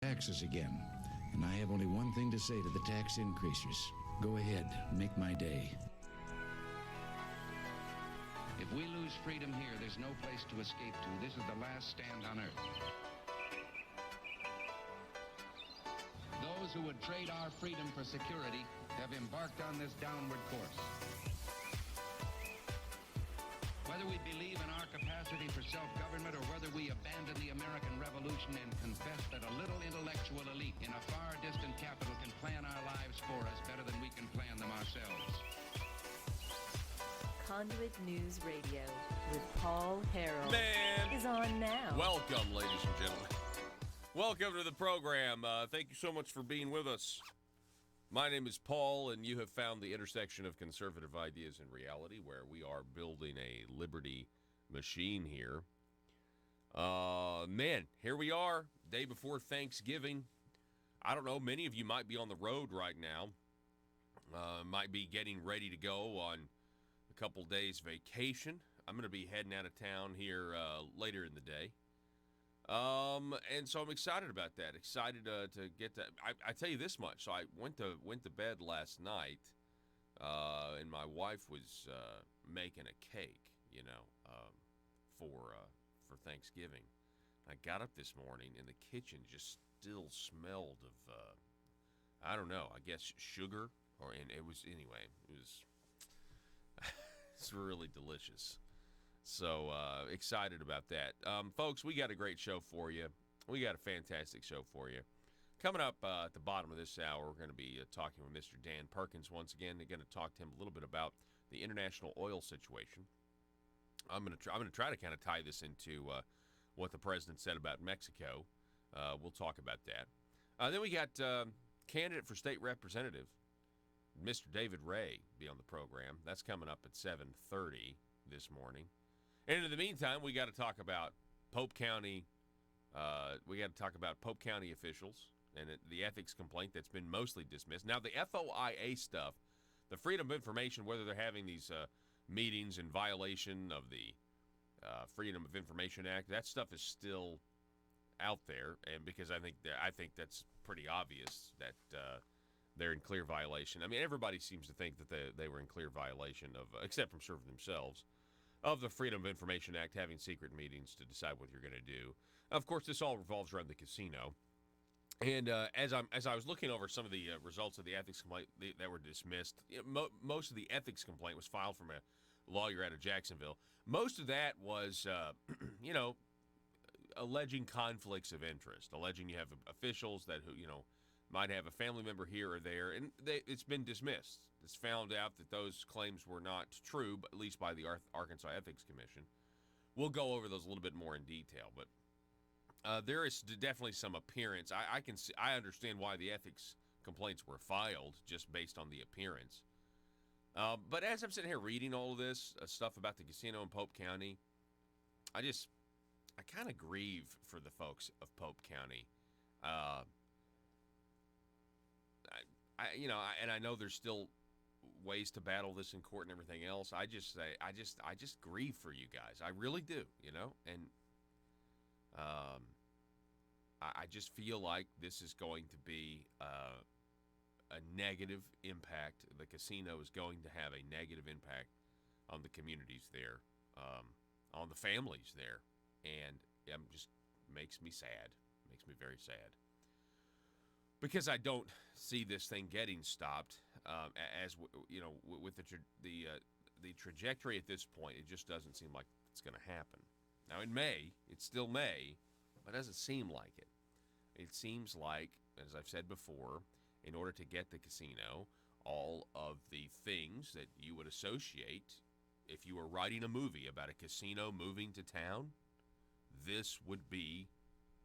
Taxes again. And I have only one thing to say to the tax increasers. Go ahead, make my day. If we lose freedom here, there's no place to escape to. This is the last stand on earth. Those who would trade our freedom for security have embarked on this downward course. Whether we believe in our capacity for self-government or whether we abandon the American Revolution and confess that a little intellectual elite in a far distant capital can plan our lives for us better than we can plan them ourselves. Conduit News Radio with Paul Harrell is on now. Welcome, ladies and gentlemen. Welcome to the program. Thank you so much for being with us. My name is Paul, and you have found the intersection of conservative ideas and reality, where we are building a liberty machine here. Man, here we are, day before Thanksgiving. I don't know, many of you might be on the road right now, might be getting ready to go on a couple days vacation. I'm going to be heading out of town here later in the day. And so I'm excited about that. Excited to get to. I tell you this much. So I went to bed last night, and my wife was making a cake, for Thanksgiving. I got up this morning, and the kitchen just still smelled of, I don't know. I guess sugar, and it was it's really delicious. So excited about that. Folks, we got a great show for you. We got a fantastic show for you. Coming up at the bottom of this hour, we're going to be talking with Mr. Dan Perkins once again. We're going to talk to him a little bit about the international oil situation. I'm going to try to kind of tie this into what the president said about Mexico. We'll talk about that. Then we got candidate for state representative, Mr. David Ray, be on the program. That's coming up at 7:30 this morning. And in the meantime, we got to talk about Pope County. We got to talk about Pope County officials and the ethics complaint that's been mostly dismissed. Now, the FOIA stuff, the Freedom of Information, whether they're having these meetings in violation of the Freedom of Information Act, that stuff is still out there. And because I think that's pretty obvious that they're in clear violation. I mean, everybody seems to think that they were in clear violation of, except from serving themselves, of the Freedom of Information Act, having secret meetings to decide what you're going to do. Of course, this all revolves around the casino. And as I was looking over some of the results of the ethics complaint that were dismissed, most of the ethics complaint was filed from a lawyer out of Jacksonville. Most of that was, alleging conflicts of interest, alleging you have officials that might have a family member here or there, and it's been dismissed. It's found out that those claims were not true, but at least by the Arkansas Ethics Commission. We'll go over those a little bit more in detail, but there is definitely some appearance. I understand why the ethics complaints were filed, just based on the appearance. But as I'm sitting here reading all of this stuff about the casino in Pope County, I kind of grieve for the folks of Pope County. I know there's still ways to battle this in court and everything else. I just grieve for you guys. I really do, and I just feel like this is going to be a negative impact. The casino is going to have a negative impact on the communities there, on the families there, and it just makes me sad. Makes me very sad. Because I don't see this thing getting stopped, with the trajectory at this point, it just doesn't seem like it's going to happen. Now, in May, it's still May, but it doesn't seem like it. It seems like, as I've said before, in order to get the casino, all of the things that you would associate if you were writing a movie about a casino moving to town, this would be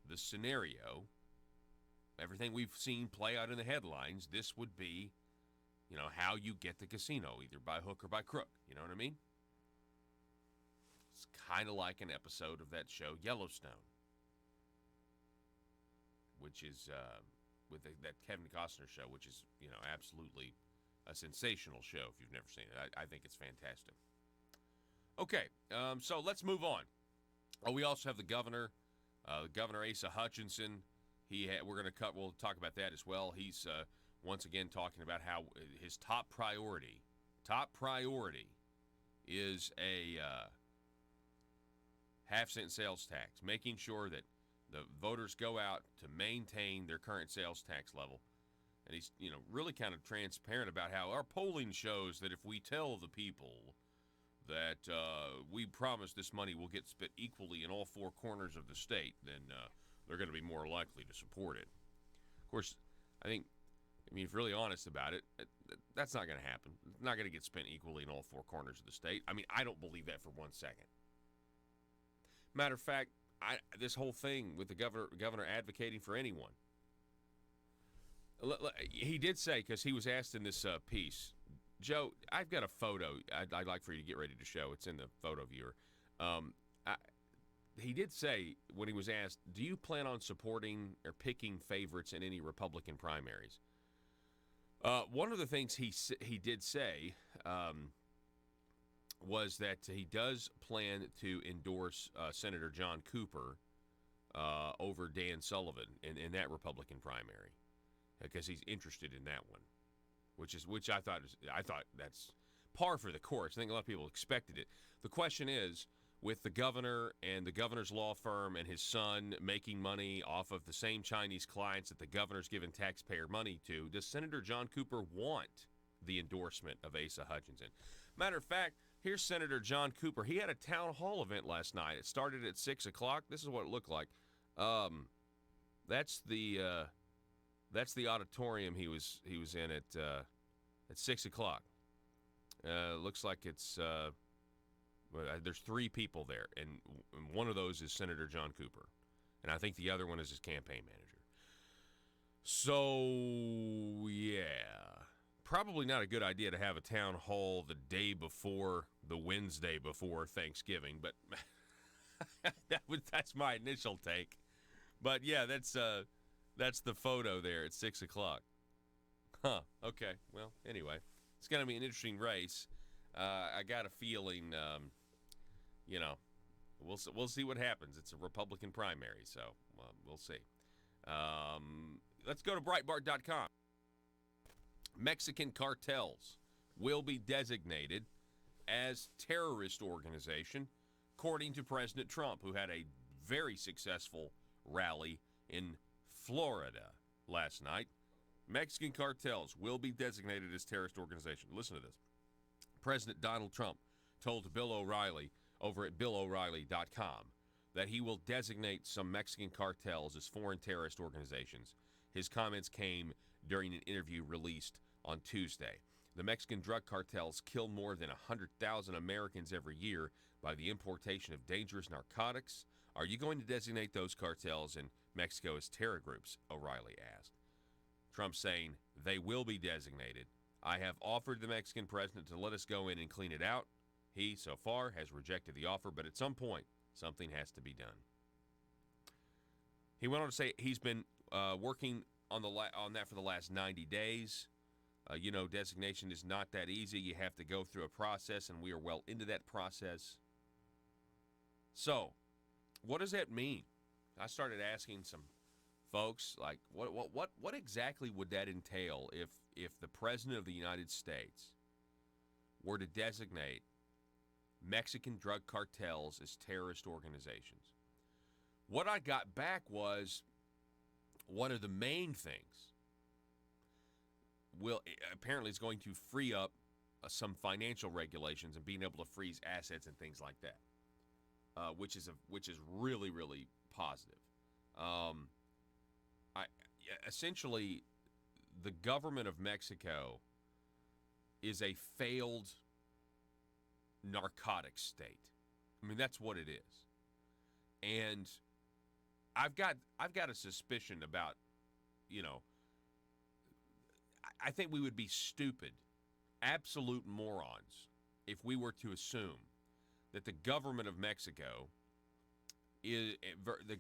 the scenario. Everything we've seen play out in the headlines, this would be, how you get the casino, either by hook or by crook. You know what I mean? It's kind of like an episode of that show, Yellowstone, which is with that Kevin Costner show, which is, absolutely a sensational show if you've never seen it. I think it's fantastic. Okay, so let's move on. We also have the governor, Governor Asa Hutchinson. we're going to we'll talk about that as well. He's once again talking about how his top priority is a half-cent sales tax, making sure that the voters go out to maintain their current sales tax level. And he's, really kind of transparent about how our polling shows that if we tell the people that we promise this money will get spent equally in all four corners of the state, then they're going to be more likely to support it. Of course, I mean, if you're really honest about it, that's not going to happen. It's not going to get spent equally in all four corners of the state. I mean, I don't believe that for 1 second. Matter of fact, this whole thing with the governor advocating for anyone. He did say, because he was asked in this piece, Joe, I've got a photo I'd like for you to get ready to show. It's in the photo viewer. He did say, when he was asked, do you plan on supporting or picking favorites in any Republican primaries? One of the things he did say was that he does plan to endorse Senator John Cooper over Dan Sullivan in that Republican primary, because he's interested in that one, which I thought that's par for the course. I think a lot of people expected it. The question is, with the governor and the governor's law firm and his son making money off of the same Chinese clients that the governor's given taxpayer money to, does Senator John Cooper want the endorsement of Asa Hutchinson? Matter of fact, here's Senator John Cooper. He had a town hall event last night. It started at 6 o'clock. This is what it looked like. That's the auditorium he was in at 6 o'clock. Looks like it's there's 3 people there, and one of those is Senator John Cooper, and I think the other one is his campaign manager. So yeah, probably not a good idea to have a town hall the day before, the Wednesday before Thanksgiving, but that's my initial take. But yeah, that's the photo there at 6 o'clock. Huh. Okay. Well, anyway, it's going to be an interesting race. I got a feeling, we'll see what happens. It's a Republican primary, so we'll see. Let's go to Breitbart.com. Mexican cartels will be designated as terrorist organization, according to President Trump, who had a very successful rally in Florida last night. Mexican cartels will be designated as terrorist organization. Listen to this. President Donald Trump told Bill O'Reilly over at BillO'Reilly.com that he will designate some Mexican cartels as foreign terrorist organizations. His comments came during an interview released on Tuesday. The Mexican drug cartels kill more than 100,000 Americans every year by the importation of dangerous narcotics. Are you going to designate those cartels in Mexico as terror groups? O'Reilly asked. Trump saying they will be designated. I have offered the Mexican president to let us go in and clean it out. He, so far, has rejected the offer, but at some point, something has to be done. He went on to say he's been working on that for the last 90 days. Designation is not that easy. You have to go through a process, and we are well into that process. So, what does that mean? I started asking some folks, like, what exactly would that entail if the President of the United States were to designate Mexican drug cartels as terrorist organizations? What I got back was one of the main things apparently is going to free up some financial regulations and being able to freeze assets and things like that, which is really, really positive. Essentially, the government of Mexico is a failed narcotics state. I mean, that's what it is. And I've got a suspicion about, I think we would be stupid, absolute morons, if we were to assume that the government of Mexico the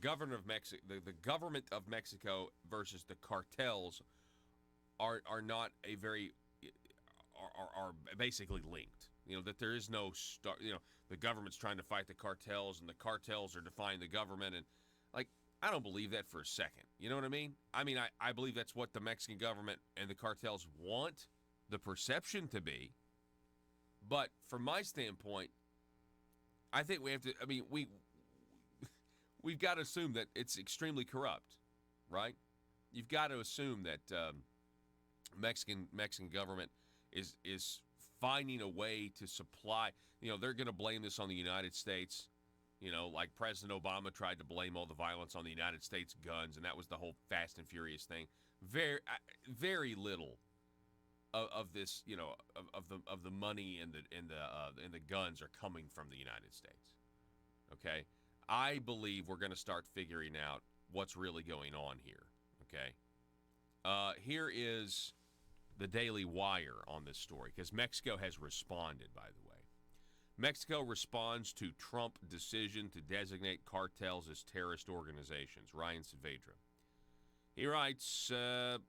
government of Mexico versus the cartels are not are basically linked. That there is no the government's trying to fight the cartels and the cartels are defying the government, and I don't believe that for a second. You know what I mean? I believe that's what the Mexican government and the cartels want the perception to be. But from my standpoint, I think we have to, we've got to assume that it's extremely corrupt, right? You've got to assume that Mexican government is finding a way to supply. They're going to blame this on the United States. Like President Obama tried to blame all the violence on the United States guns, and that was the whole Fast and Furious thing. Very little of this, of the money and the guns are coming from the United States. Okay, I believe we're going to start figuring out what's really going on here. Okay, here is the Daily Wire on this story, because Mexico has responded, by the way. Mexico responds to Trump decision to designate cartels as terrorist organizations. Ryan Saavedra. He writes, the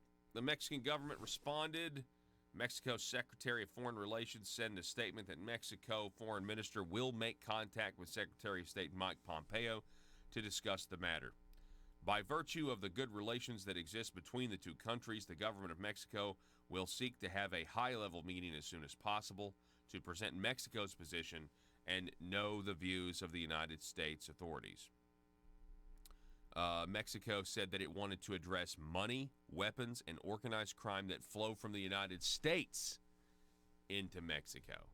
Mexican government responded. Mexico's Secretary of Foreign Relations said in a statement that Mexico Foreign Minister will make contact with Secretary of State Mike Pompeo to discuss the matter. By virtue of the good relations that exist between the two countries, the government of Mexico will seek to have a high-level meeting as soon as possible to present Mexico's position and know the views of the United States authorities. Mexico said that it wanted to address money, weapons, and organized crime that flow from the United States into Mexico.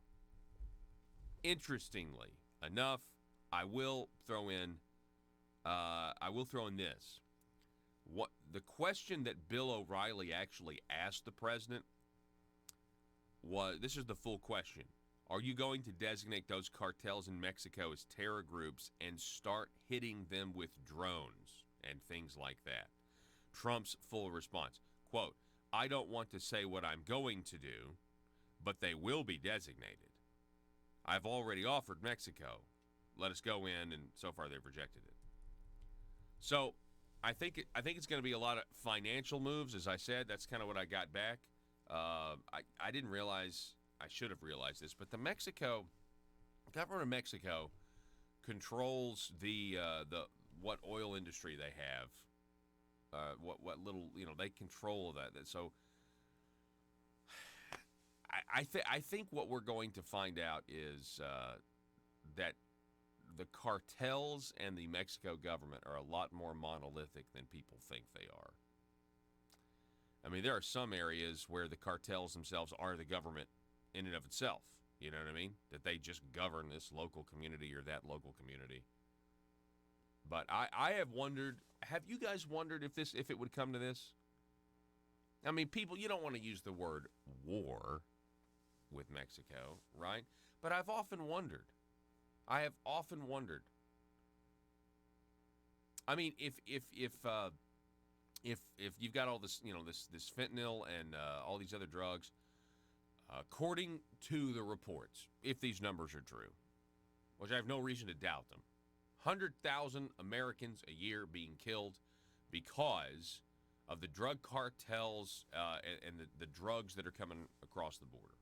Interestingly enough, I will throw in this. What the question that Bill O'Reilly actually asked the president was, this is the full question: are you going to designate those cartels in Mexico as terror groups and start hitting them with drones and things like that? Trump's full response, quote, I don't want to say what I'm going to do, but they will be designated. I've already offered Mexico. Let us go in, and so far they've rejected it. So I think it's going to be a lot of financial moves. As I said, that's kind of what I got back. I didn't realize, I should have realized this, but the government of Mexico controls the what oil industry they have, what little, they control that. So I think what we're going to find out is that the cartels and the Mexico government are a lot more monolithic than people think they are. I mean, there are some areas where the cartels themselves are the government in and of itself. You know what I mean? That they just govern this local community or that local community. But I have wondered, have you guys wondered if it would come to this? I mean, people, you don't want to use the word war with Mexico, right? But I've often wondered. I have often wondered. I mean, if you've got all this, this fentanyl and all these other drugs, according to the reports, if these numbers are true, which I have no reason to doubt them, 100,000 Americans a year being killed because of the drug cartels and the drugs that are coming across the border.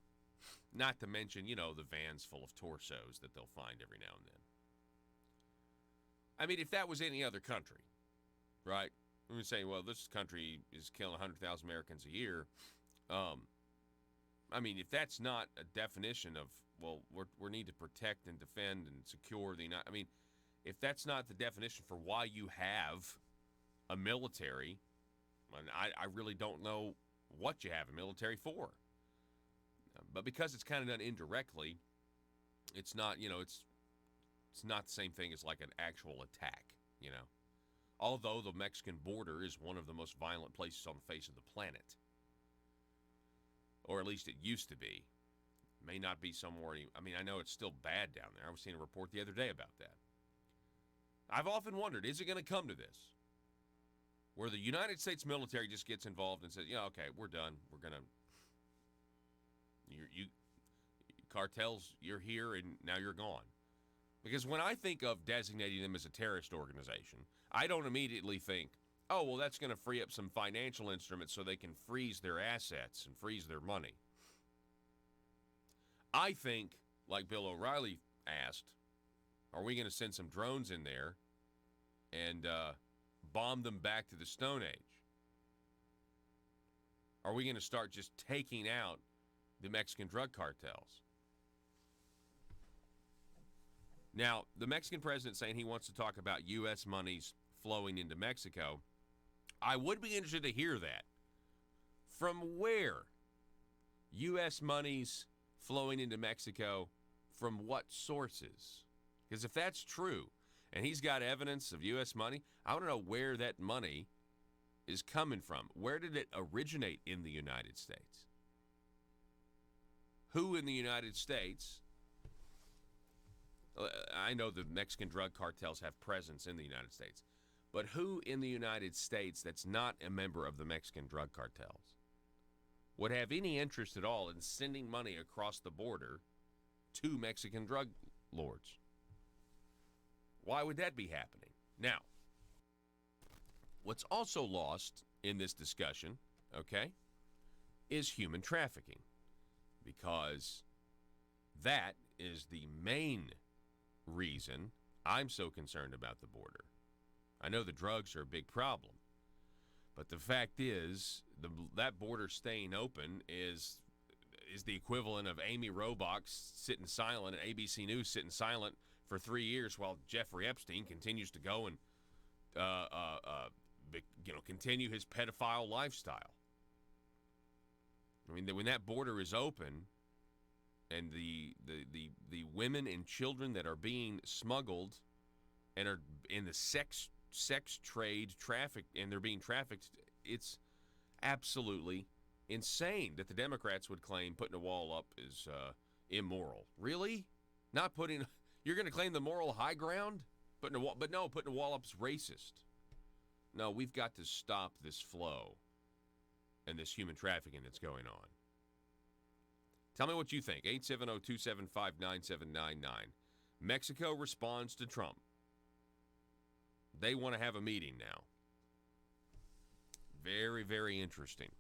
Not to mention, the vans full of torsos that they'll find every now and then. I mean, if that was any other country, right? We would say, well, this country is killing 100,000 Americans a year. I mean, if that's not a definition of, well, we need to protect and defend and secure the United... I mean, if that's not the definition for why you have a military, I really don't know what you have a military for. But because it's kind of done indirectly, it's not, it's not the same thing as like an actual attack, Although the Mexican border is one of the most violent places on the face of the planet. Or at least it used to be. May not be somewhere. I know it's still bad down there. I was seeing a report the other day about that. I've often wondered, is it going to come to this? Where the United States military just gets involved and says, okay, we're done. We're going to... You cartels, you're here and now you're gone. Because when I think of designating them as a terrorist organization, I don't immediately think, oh, well, that's going to free up some financial instruments so they can freeze their assets and freeze their money. I think, like Bill O'Reilly asked, are we going to send some drones in there and bomb them back to the Stone Age? Are we going to start just taking out the Mexican drug cartels? Now, the Mexican president saying he wants to talk about U.S. monies flowing into Mexico. I would be interested to hear that. From where? U.S. monies flowing into Mexico, from what sources? Because if that's true, and he's got evidence of U.S. money, I want to know where that money is coming from. Where did it originate in the United States? Who in the United States? I know the Mexican drug cartels have presence in the United States, but who in the United States that's not a member of the Mexican drug cartels would have any interest at all in sending money across the border to Mexican drug lords? Why would that be happening? Now, what's also lost in this discussion, okay, is human trafficking, because that is the main reason I'm so concerned about the border. I know the drugs are a big problem, but the fact is that border staying open is the equivalent of Amy Robach sitting silent and ABC News sitting silent for 3 years while Jeffrey Epstein continues to go and continue his pedophile lifestyle. I mean, when that border is open, and the women and children that are being smuggled and are in the sex trade and they're being trafficked, it's absolutely insane that the Democrats would claim putting a wall up is immoral. Really? You're going to claim the moral high ground? Putting a wall up is racist. No, we've got to stop this flow and this human trafficking that's going on. Tell me what you think. 870-275-9799. Mexico responds to Trump. They want to have a meeting now. Very, very interesting.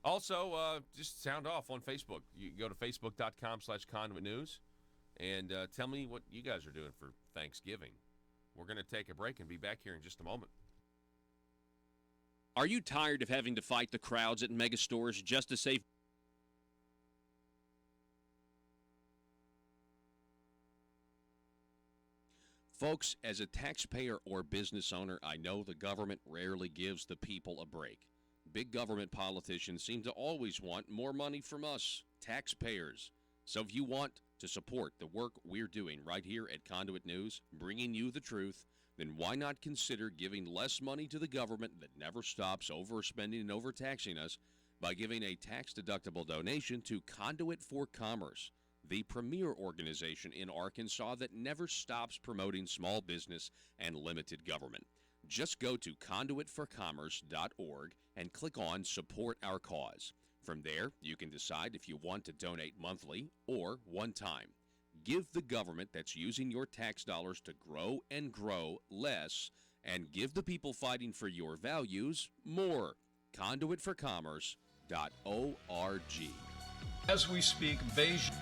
Also, just sound off on Facebook. You go to facebook.com/Conduit News and tell me what you guys are doing for Thanksgiving. We're going to take a break and be back here in just a moment. Are you tired of having to fight the crowds at mega stores just to save? Folks, as a taxpayer or business owner, I know the government rarely gives the people a break. Big government politicians seem to always want more money from us, taxpayers. So if you want to support the work we're doing right here at Conduit News, bringing you the truth, then why not consider giving less money to the government that never stops overspending and overtaxing us by giving a tax-deductible donation to Conduit for Commerce, the premier organization in Arkansas that never stops promoting small business and limited government. Just go to conduitforcommerce.org and click on Support Our Cause. From there, you can decide if you want to donate monthly or one time. Give the government that's using your tax dollars to grow and grow less, and give the people fighting for your values more. Conduitforcommerce.org. As we speak, Beijing.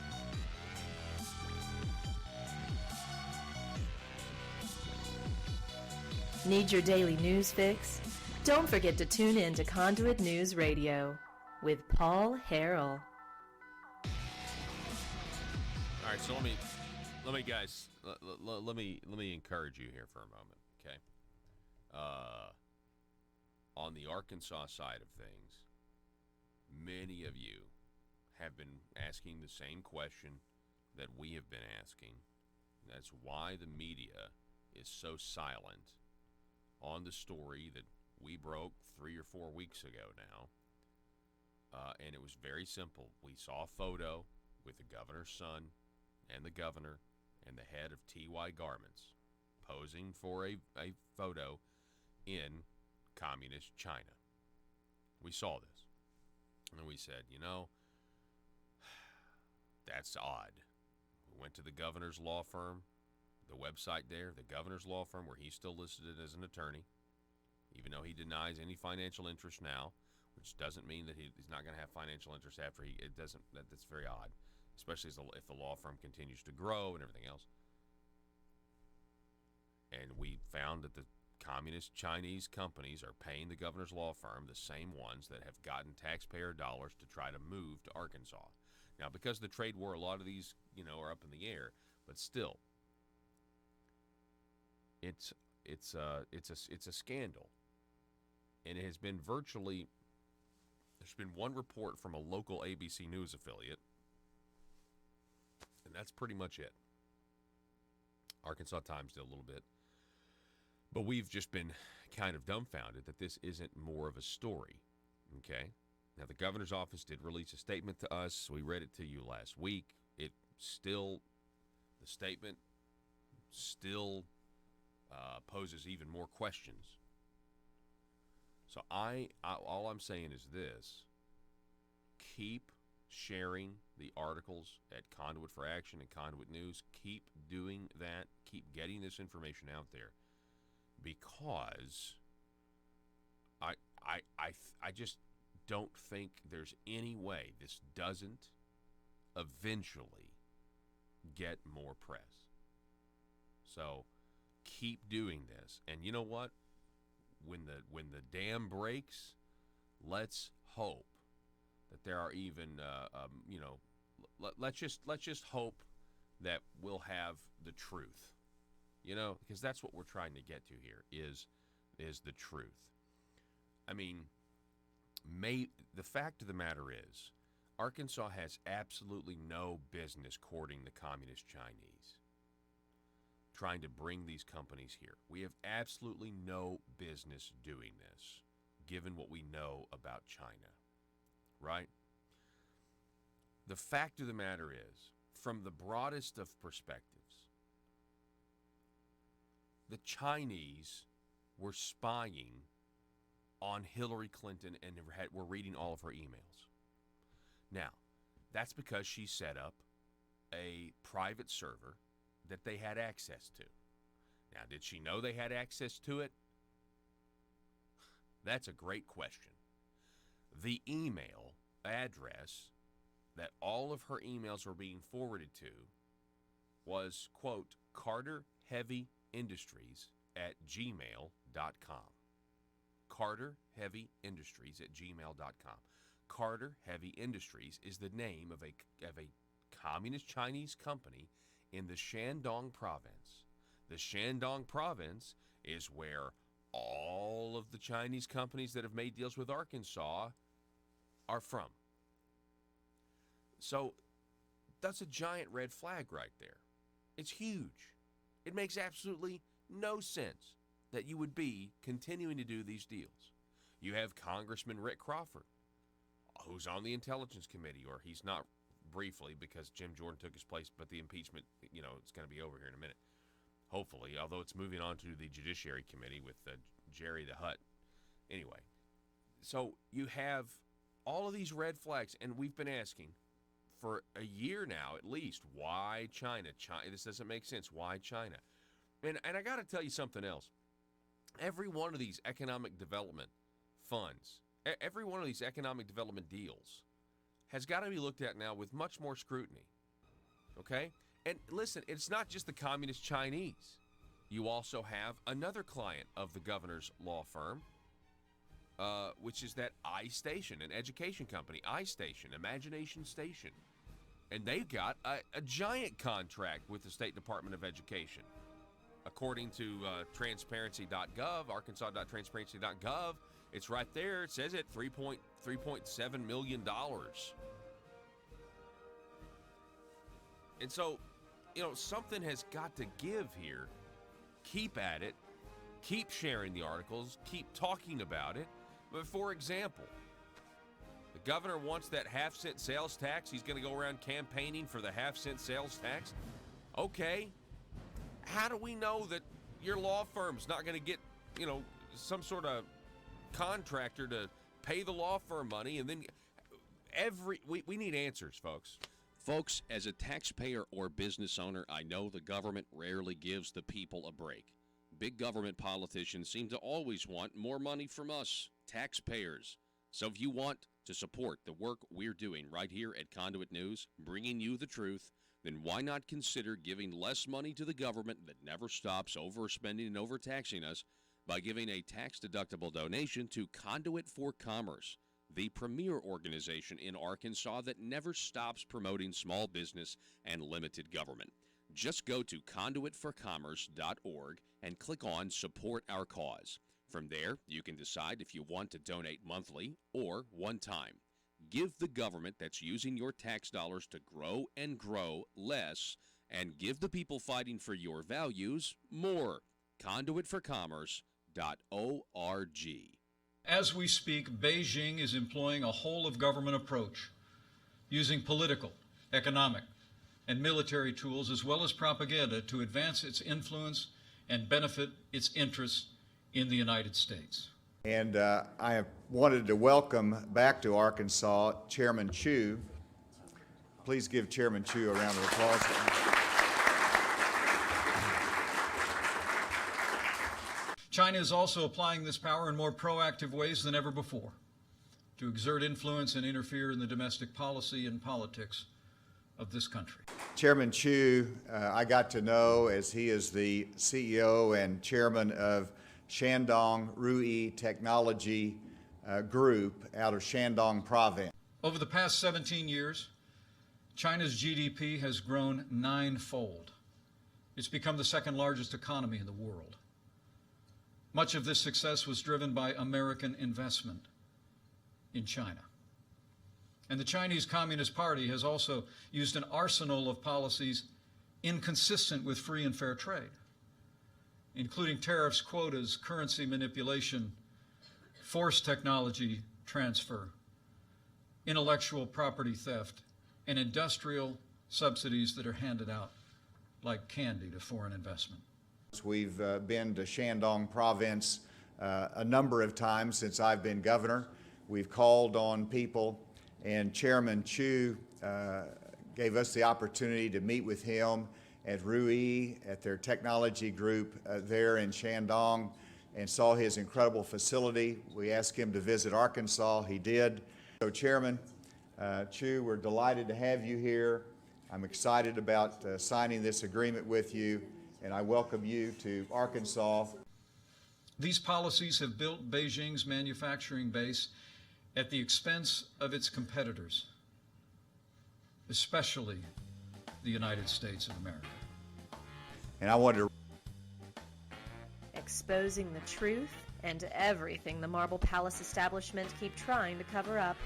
Need your daily news fix? Don't forget to tune in to Conduit News Radio with Paul Harrell. All right, so let me guys, let me encourage you here for a moment, okay? On the Arkansas side of things, many of you have been asking the same question that we have been asking. That's why the media is so silent on the story that we broke 3 or 4 weeks ago now. And it was very simple. We saw a photo with the governor's son and the governor and the head of TY Garments posing for a photo in communist China. We saw this. And we said, that's odd. We went to the governor's law firm, the website there, the governor's law firm, where he's still listed as an attorney, even though he denies any financial interest now, which doesn't mean that he's not going to have financial interest after that's very odd, especially if the law firm continues to grow and everything else. And we found that the communist Chinese companies are paying the governor's law firm, the same ones that have gotten taxpayer dollars to try to move to Arkansas. Now, because of the trade war, a lot of these, are up in the air, but still, it's a scandal, and it has been virtually. There's been one report from a local ABC News affiliate, and that's pretty much it. Arkansas Times did a little bit. But we've just been kind of dumbfounded that this isn't more of a story, okay? Now, the governor's office did release a statement to us. We read it to you last week. The statement still poses even more questions. So all I'm saying is this. Keep sharing the articles at Conduit for Action and Conduit News. Keep doing that. Keep getting this information out there. Because I just don't think there's any way this doesn't eventually get more press. So keep doing this. And you know what? When the dam breaks, let's hope that there are even let's just hope that we'll have the truth. Because that's what we're trying to get to here is the truth. I mean, the fact of the matter is, Arkansas has absolutely no business courting the communist Chinese, trying to bring these companies here. We have absolutely no business doing this, given what we know about China, right? The fact of the matter is, from the broadest of perspectives, the Chinese were spying on Hillary Clinton and were reading all of her emails. Now, that's because she set up a private server that they had access to. Now, did she know they had access to it? That's a great question. The email address that all of her emails were being forwarded to was, quote, carterheavyindustries@gmail.com. carterheavyindustries@gmail.com. Carter Heavy Industries is the name of a communist Chinese company in the Shandong province. The Shandong province is where all of the Chinese companies that have made deals with Arkansas are from. So that's a giant red flag right there. It's huge. It makes absolutely no sense that you would be continuing to do these deals. You have Congressman Rick Crawford, who's on the Intelligence Committee, or he's not briefly because Jim Jordan took his place, but the impeachment, it's going to be over here in a minute. Hopefully, although it's moving on to the Judiciary Committee with Jerry the Hutt. Anyway, so you have all of these red flags, and we've been asking for a year now at least, why China? This doesn't make sense. Why China? And I got to tell you something else. Every one of these economic development funds, every one of these economic development deals has got to be looked at now with much more scrutiny. Okay? And listen, it's not just the communist Chinese. You also have another client of the governor's law firm, which is that iStation, an education company, iStation, Imagination Station. And they've got a giant contract with the State Department of Education. According to transparency.gov, arkansas.transparency.gov, it's right there. It says it, $3.7 million. And so, something has got to give here. Keep at it. Keep sharing the articles. Keep talking about it. But for example, the governor wants that half-cent sales tax. He's going to go around campaigning for the half-cent sales tax. Okay. How do we know that your law firm's not going to get, some sort of contractor to pay the law firm money? And then we need answers, folks. Folks, as a taxpayer or business owner, I know the government rarely gives the people a break. Big government politicians seem to always want more money from us, taxpayers. So if you want to support the work we're doing right here at Conduit News, bringing you the truth, then why not consider giving less money to the government that never stops overspending and overtaxing us by giving a tax-deductible donation to Conduit for Commerce, the premier organization in Arkansas that never stops promoting small business and limited government. Just go to conduitforcommerce.org and click on Support Our Cause. From there, you can decide if you want to donate monthly or one time. Give the government that's using your tax dollars to grow and grow less, and give the people fighting for your values more. Conduitforcommerce.org. As we speak, Beijing is employing a whole-of-government approach, using political, economic, and military tools as well as propaganda to advance its influence and benefit its interests in the United States. And I have wanted to welcome back to Arkansas Chairman Chu. Please give Chairman Chu a round of applause. China is also applying this power in more proactive ways than ever before to exert influence and interfere in the domestic policy and politics of this country. Chairman Chu, I got to know as he is the CEO and chairman of Shandong Ruyi Technology Group out of Shandong Province. Over the past 17 years, China's GDP has grown ninefold. It's become the second largest economy in the world. Much of this success was driven by American investment in China. And the Chinese Communist Party has also used an arsenal of policies inconsistent with free and fair trade, including tariffs, quotas, currency manipulation, forced technology transfer, intellectual property theft, and industrial subsidies that are handed out like candy to foreign investment. We've been to Shandong Province a number of times since I've been governor. We've called on people, and Chairman Chu gave us the opportunity to meet with him at Ruyi, at their technology group there in Shandong, and saw his incredible facility. We asked him to visit Arkansas. He did. So Chairman Chu, we're delighted to have you here. I'm excited about signing this agreement with you, and I welcome you to Arkansas. These policies have built Beijing's manufacturing base at the expense of its competitors, especially the United States of America. And I wanted to Exposing the truth and everything the Marble Palace establishment keep trying to cover up.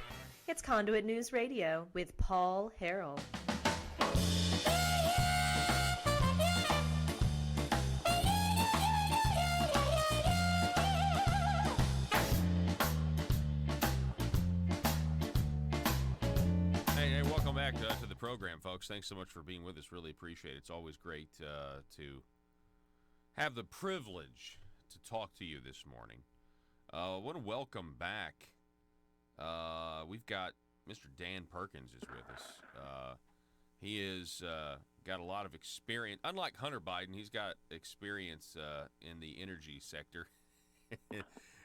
It's Conduit News Radio with Paul Harrell. Hey, welcome back to the program, folks. Thanks so much for being with us. Really appreciate it. It's always great to have the privilege to talk to you this morning. I want to welcome back. We've got Mr. Dan Perkins is with us. He is got a lot of experience. Unlike Hunter Biden, he's got experience in the energy sector.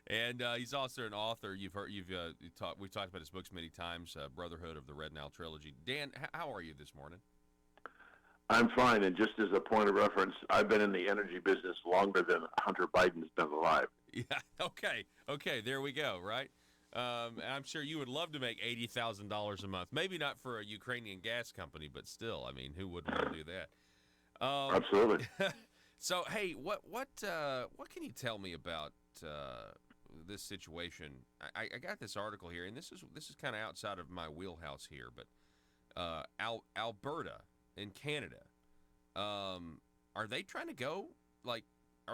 And he's also an author. We've talked about his books many times. Brotherhood of the Red Nile Trilogy. Dan, how are you this morning? I'm fine, and just as a point of reference, I've been in the energy business longer than Hunter Biden's been alive. Yeah. Okay. There we go. Right. I'm sure you would love to make $80,000 a month. Maybe not for a Ukrainian gas company, but still, I mean, who wouldn't want to do that? Absolutely. So, hey, what can you tell me about this situation? I got this article here, and this is kind of outside of my wheelhouse here, but Alberta in Canada, are they trying to go are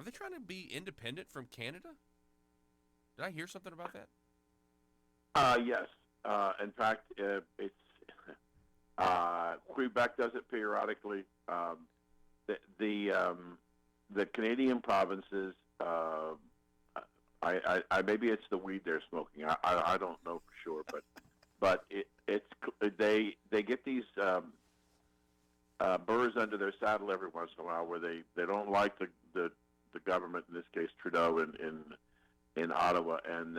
they trying to be independent from Canada? Did I hear something about that? Yes. In fact, it's Quebec does it periodically. The Canadian provinces, maybe it's the weed they're smoking. I don't know for sure, but they get these burrs under their saddle every once in a while where they don't like the government, in this case Trudeau in Ottawa, and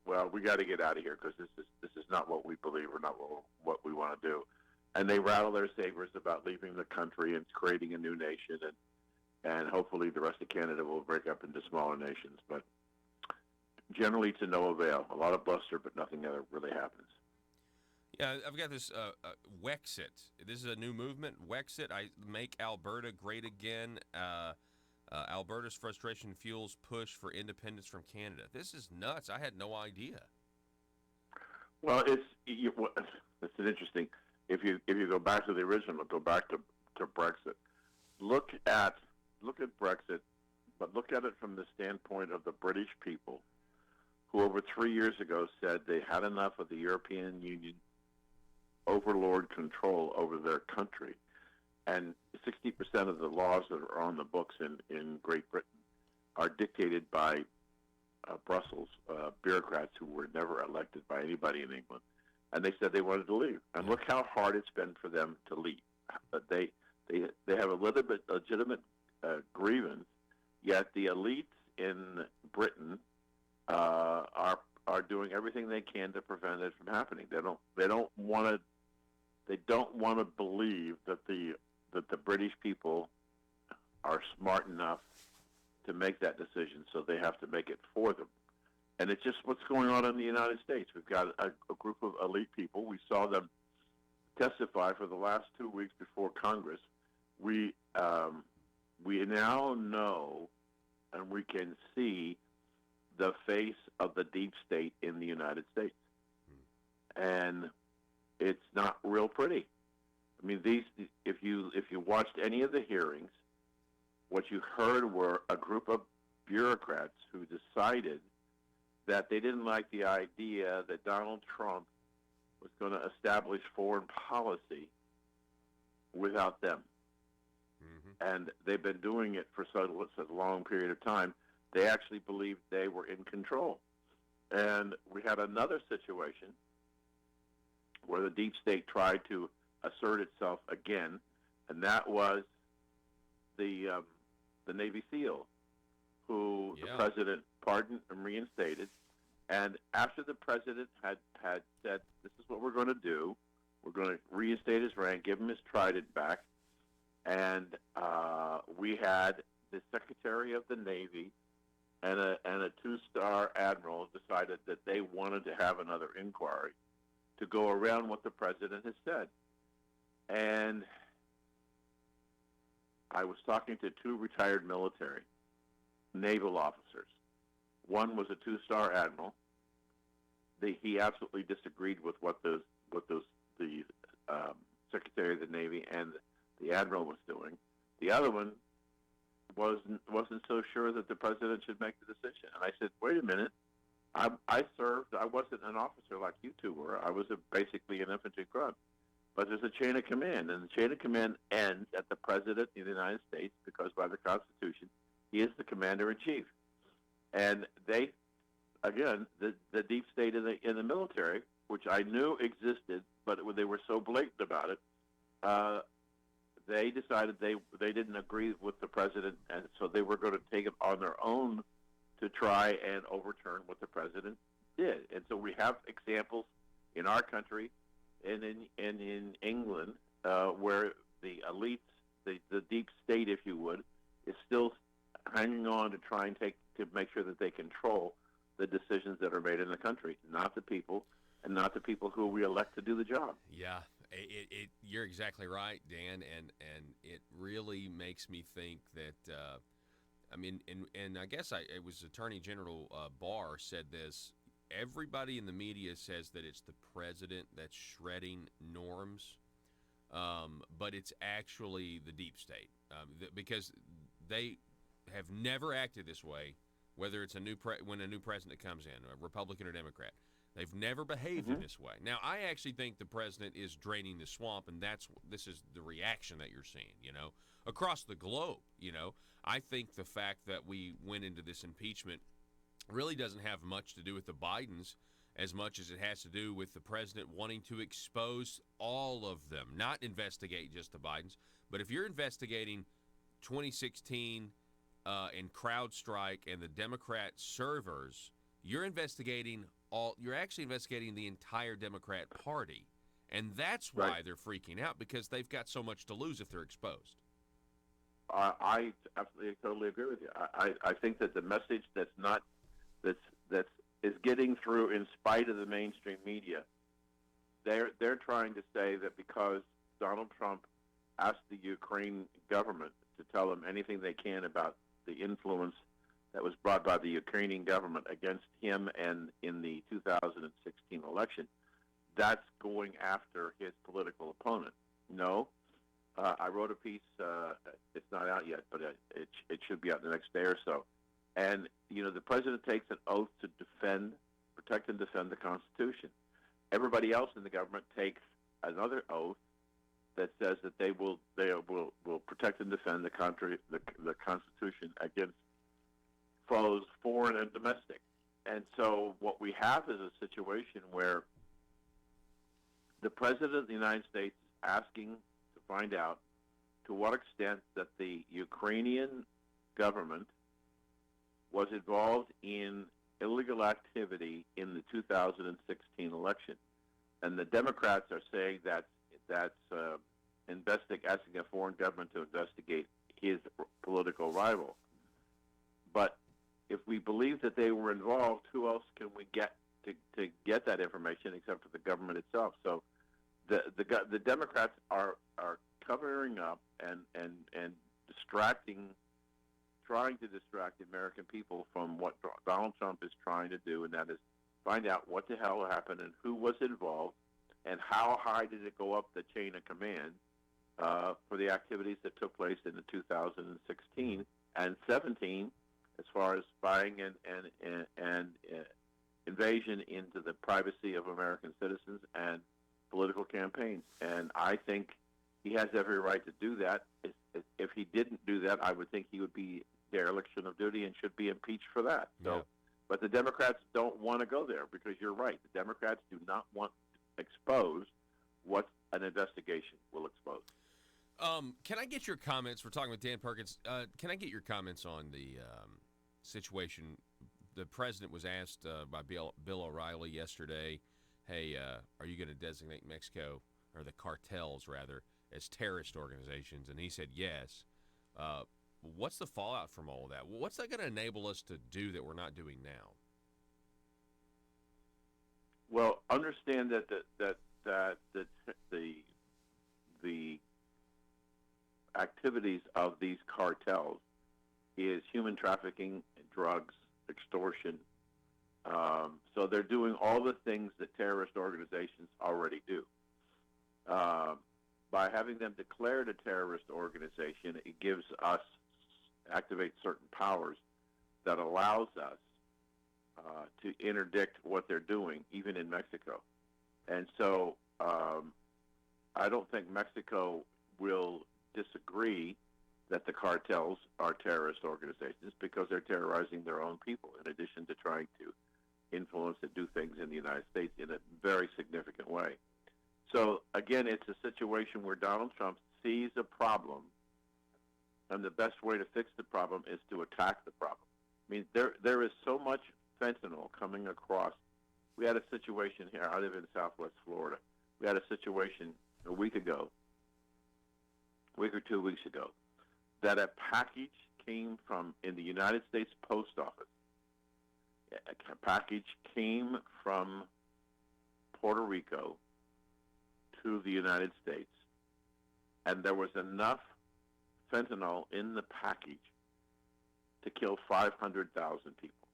well, we got to get out of here because this is not what we believe or not what we want to do, and they rattle their sabers about leaving the country and creating a new nation, and hopefully the rest of Canada will break up into smaller nations. But generally to no avail. A lot of bluster, but nothing ever really happens. Yeah, I've got this Wexit. This is a new movement. Wexit, I make Alberta great again. Alberta's frustration fuels push for independence from Canada. This is nuts. I had no idea. Well, it's an interesting. If you go back to the original, go back to Brexit. Look at Brexit, but look at it from the standpoint of the British people, who over 3 years ago said they had enough of the European Union overlord control over their country. And 60% of the laws that are on the books in Great Britain are dictated by Brussels bureaucrats who were never elected by anybody in England. And they said they wanted to leave. And look how hard it's been for them to leave. They have a legitimate grievance, yet the elites in Britain are doing everything they can to prevent it from happening. They don't want to believe that the British people are smart enough to make that decision, so they have to make it for them. And it's just what's going on in the United States. We've got a group of elite people. We saw them testify for the last 2 weeks before Congress. We now know, and we can see the face of the deep state in the United States, and it's not real pretty. I mean, if you watched any of the hearings, what you heard were a group of bureaucrats who decided that they didn't like the idea that Donald Trump was going to establish foreign policy without them. Mm-hmm. And they've been doing it for such a long period of time. They actually believed they were in control. And we had another situation where the deep state tried to assert itself again, and that was the Navy SEAL, who the president pardoned and reinstated. And after the president had said, this is what we're going to do, we're going to reinstate his rank, give him his trident back, and we had the Secretary of the Navy and a two-star admiral decided that they wanted to have another inquiry to go around what the president has said. And I was talking to two retired military naval officers. One was a two-star admiral. He absolutely disagreed with what the Secretary of the Navy and the admiral was doing. The other one wasn't so sure that the president should make the decision. And I said, wait a minute. I served. I wasn't an officer like you two were. I was basically an infantry grunt. But there's a chain of command, and the chain of command ends at the President of the United States because by the Constitution, he is the commander-in-chief. And they, again, the deep state in the military, which I knew existed, but they were so blatant about it, they decided they didn't agree with the president, and so they were going to take it on their own to try and overturn what the president did. And so we have examples in our country and in England where the elites, the deep state, if you would, is still hanging on to try and to make sure that they control the decisions that are made in the country, not the people, and not the people who we elect to do the job. Yeah, you're exactly right, Dan, and it really makes me think that, I mean, and I guess it was Attorney General Barr said this. Everybody in the media says that it's the president that's shredding norms, but it's actually the deep state because they have never acted this way, whether it's when a new president comes in, a Republican or Democrat. They've never behaved in this way. Now, I actually think the president is draining the swamp, and this is the reaction that you're seeing, across the globe. I think the fact that we went into this impeachment really doesn't have much to do with the Bidens as much as it has to do with the president wanting to expose all of them, not investigate just the Bidens. But if you're investigating 2016 and CrowdStrike and the Democrat servers, you're actually investigating the entire Democrat Party. And that's why they're freaking out, because they've got so much to lose if they're exposed. I absolutely totally agree with you. I think that the message that's is getting through in spite of the mainstream media. They're trying to say that because Donald Trump asked the Ukraine government to tell them anything they can about the influence that was brought by the Ukrainian government against him and in the 2016 election, that's going after his political opponent. No. I wrote a piece. It's not out yet, but it should be out the next day or so. And, the president takes an oath to protect and defend the Constitution. Everybody else in the government takes another oath that says that they will protect and defend the Constitution against foes, foreign and domestic. And so what we have is a situation where the president of the United States is asking to find out to what extent that the Ukrainian government was involved in illegal activity in the 2016 election. And the Democrats are saying that's asking a foreign government to investigate his political rival. But if we believe that they were involved, who else can we get to get that information except for the government itself? So the Democrats are covering up and trying to distract the American people from what Donald Trump is trying to do, and that is find out what the hell happened and who was involved and how high did it go up the chain of command for the activities that took place in the 2016 and 17 as far as spying and invasion into the privacy of American citizens and political campaigns. And I think he has every right to do that. If he didn't do that, I would think he would be dereliction of duty and should be impeached for that. So, Yeah. But the Democrats don't want to go there because you're right. The Democrats do not want to expose what an investigation will expose. Can I get your comments? We're talking with Dan Perkins. Can I get your comments on the situation? The president was asked by Bill O'Reilly yesterday, hey, are you going to designate Mexico, or the cartels, rather, as terrorist organizations? And he said yes. What's the fallout from all of that? What's that going to enable us to do that we're not doing now? Well, understand that the activities of these cartels is human trafficking, drugs, extortion. So they're doing all the things that terrorist organizations already do. By having them declared a terrorist organization, it activates certain powers that allows us to interdict what they're doing, even in Mexico. And so I don't think Mexico will disagree that the cartels are terrorist organizations because they're terrorizing their own people in addition to trying to influence and do things in the United States in a very significant way. So, again, it's a situation where Donald Trump sees a problem, and the best way to fix the problem is to attack the problem. I mean, there is so much fentanyl coming across. We had a situation here. I live in Southwest Florida. We had a situation a week or 2 weeks ago, that a package came from, in the United States Post Office, a package came from Puerto Rico to the United States, and there was enough fentanyl in the package to kill 500,000 people.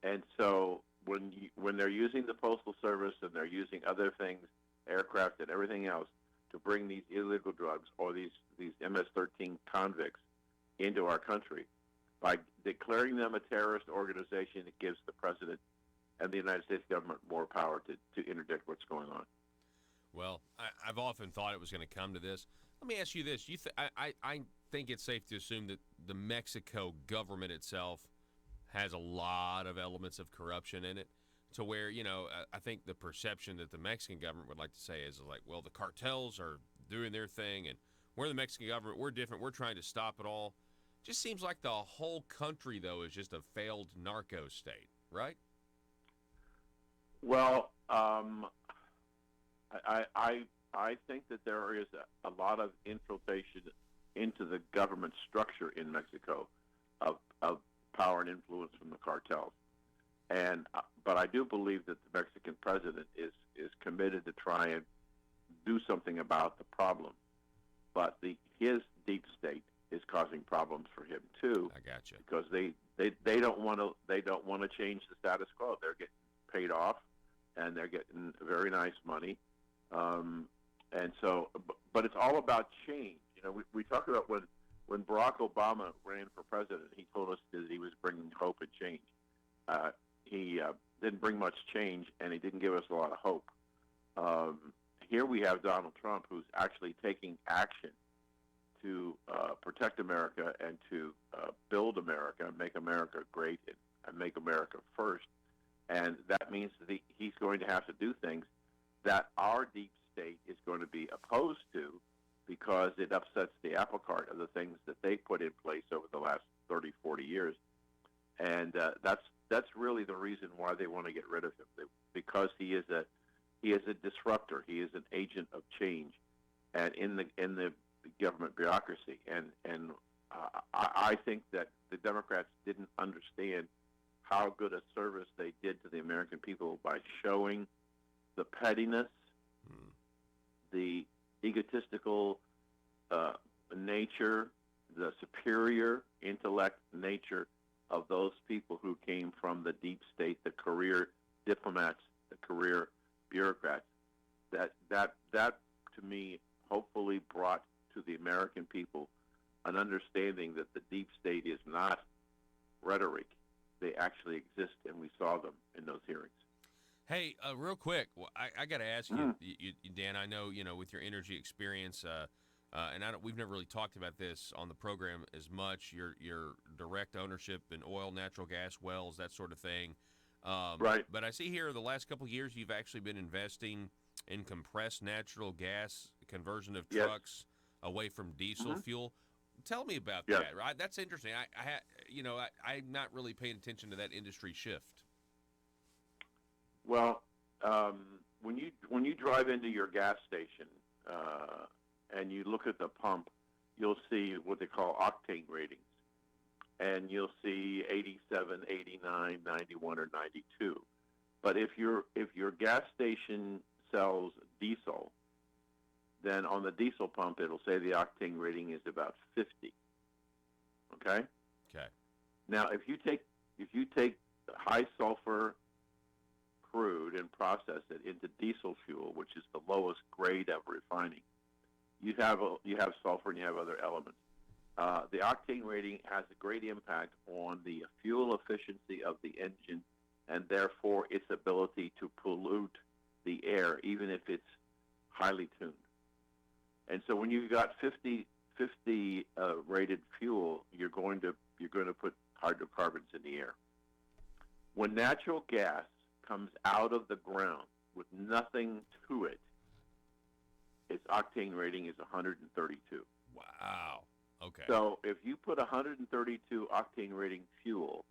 And so when they're using the Postal Service and they're using other things, aircraft and everything else, to bring these illegal drugs or these MS-13 convicts into our country, by declaring them a terrorist organization, it gives the president and the United States government more power to interdict what's going on. Well, I've often thought it was going to come to this. Let me ask you this. I think it's safe to assume that the Mexico government itself has a lot of elements of corruption in it, to where, I think the perception that the Mexican government would like to say is like, well, the cartels are doing their thing, and we're the Mexican government, we're different, we're trying to stop it all. Just seems like the whole country, though, is just a failed narco state, right? Well, I think that there is a lot of infiltration into the government structure in Mexico of power and influence from the cartels. And but I do believe that the Mexican president is committed to try and do something about the problem. But his deep state is causing problems for him too. I got you. Because they don't want to change the status quo. They're getting paid off, and they're getting very nice money. And so, but it's all about change. You know, we talk about when Barack Obama ran for president, he told us that he was bringing hope and change. He didn't bring much change, and he didn't give us a lot of hope. Here we have Donald Trump, who's actually taking action to protect America and to build America, make America great, and make America first. And that means that he's going to have to do things that our deep state is going to be opposed to, because it upsets the apple cart of the things that they put in place over the last 30, 40 years. And that's really the reason why they want to get rid of him, because he is a disruptor. He is an agent of change, and in the government bureaucracy. And I think that the Democrats didn't understand how good a service they did to the American people by showing the pettiness, the egotistical nature, the superior intellect nature of those people who came from the deep state, the career diplomats, the career bureaucrats. That to me hopefully brought to the American people an understanding that the deep state is not rhetoric. They actually exist, and we saw them in those hearings. Hey, real quick, I got to ask you, Dan. I know with your energy experience, and we've never really talked about this on the program as much. Your direct ownership in oil, natural gas wells, that sort of thing. Right. But I see here the last couple of years you've actually been investing in compressed natural gas conversion of trucks away from diesel fuel. Tell me about that. Right, that's interesting. I'm not really paying attention to that industry shift. Well, when you drive into your gas station and you look at the pump, you'll see what they call octane ratings, and you'll see 87, 89, 91, or 92. But if your gas station sells diesel, then on the diesel pump it'll say the octane rating is about 50. Okay. Okay. Now, if you take high sulfur crude and process it into diesel fuel, which is the lowest grade of refining, you have sulfur and you have other elements. The octane rating has a great impact on the fuel efficiency of the engine, and therefore its ability to pollute the air, even if it's highly tuned. And so when you've got 50 rated fuel, you're going to put hydrocarbons in the air. When natural gas comes out of the ground with nothing to it, its octane rating is 132. Wow. Okay. So if you put 132 octane rating fuel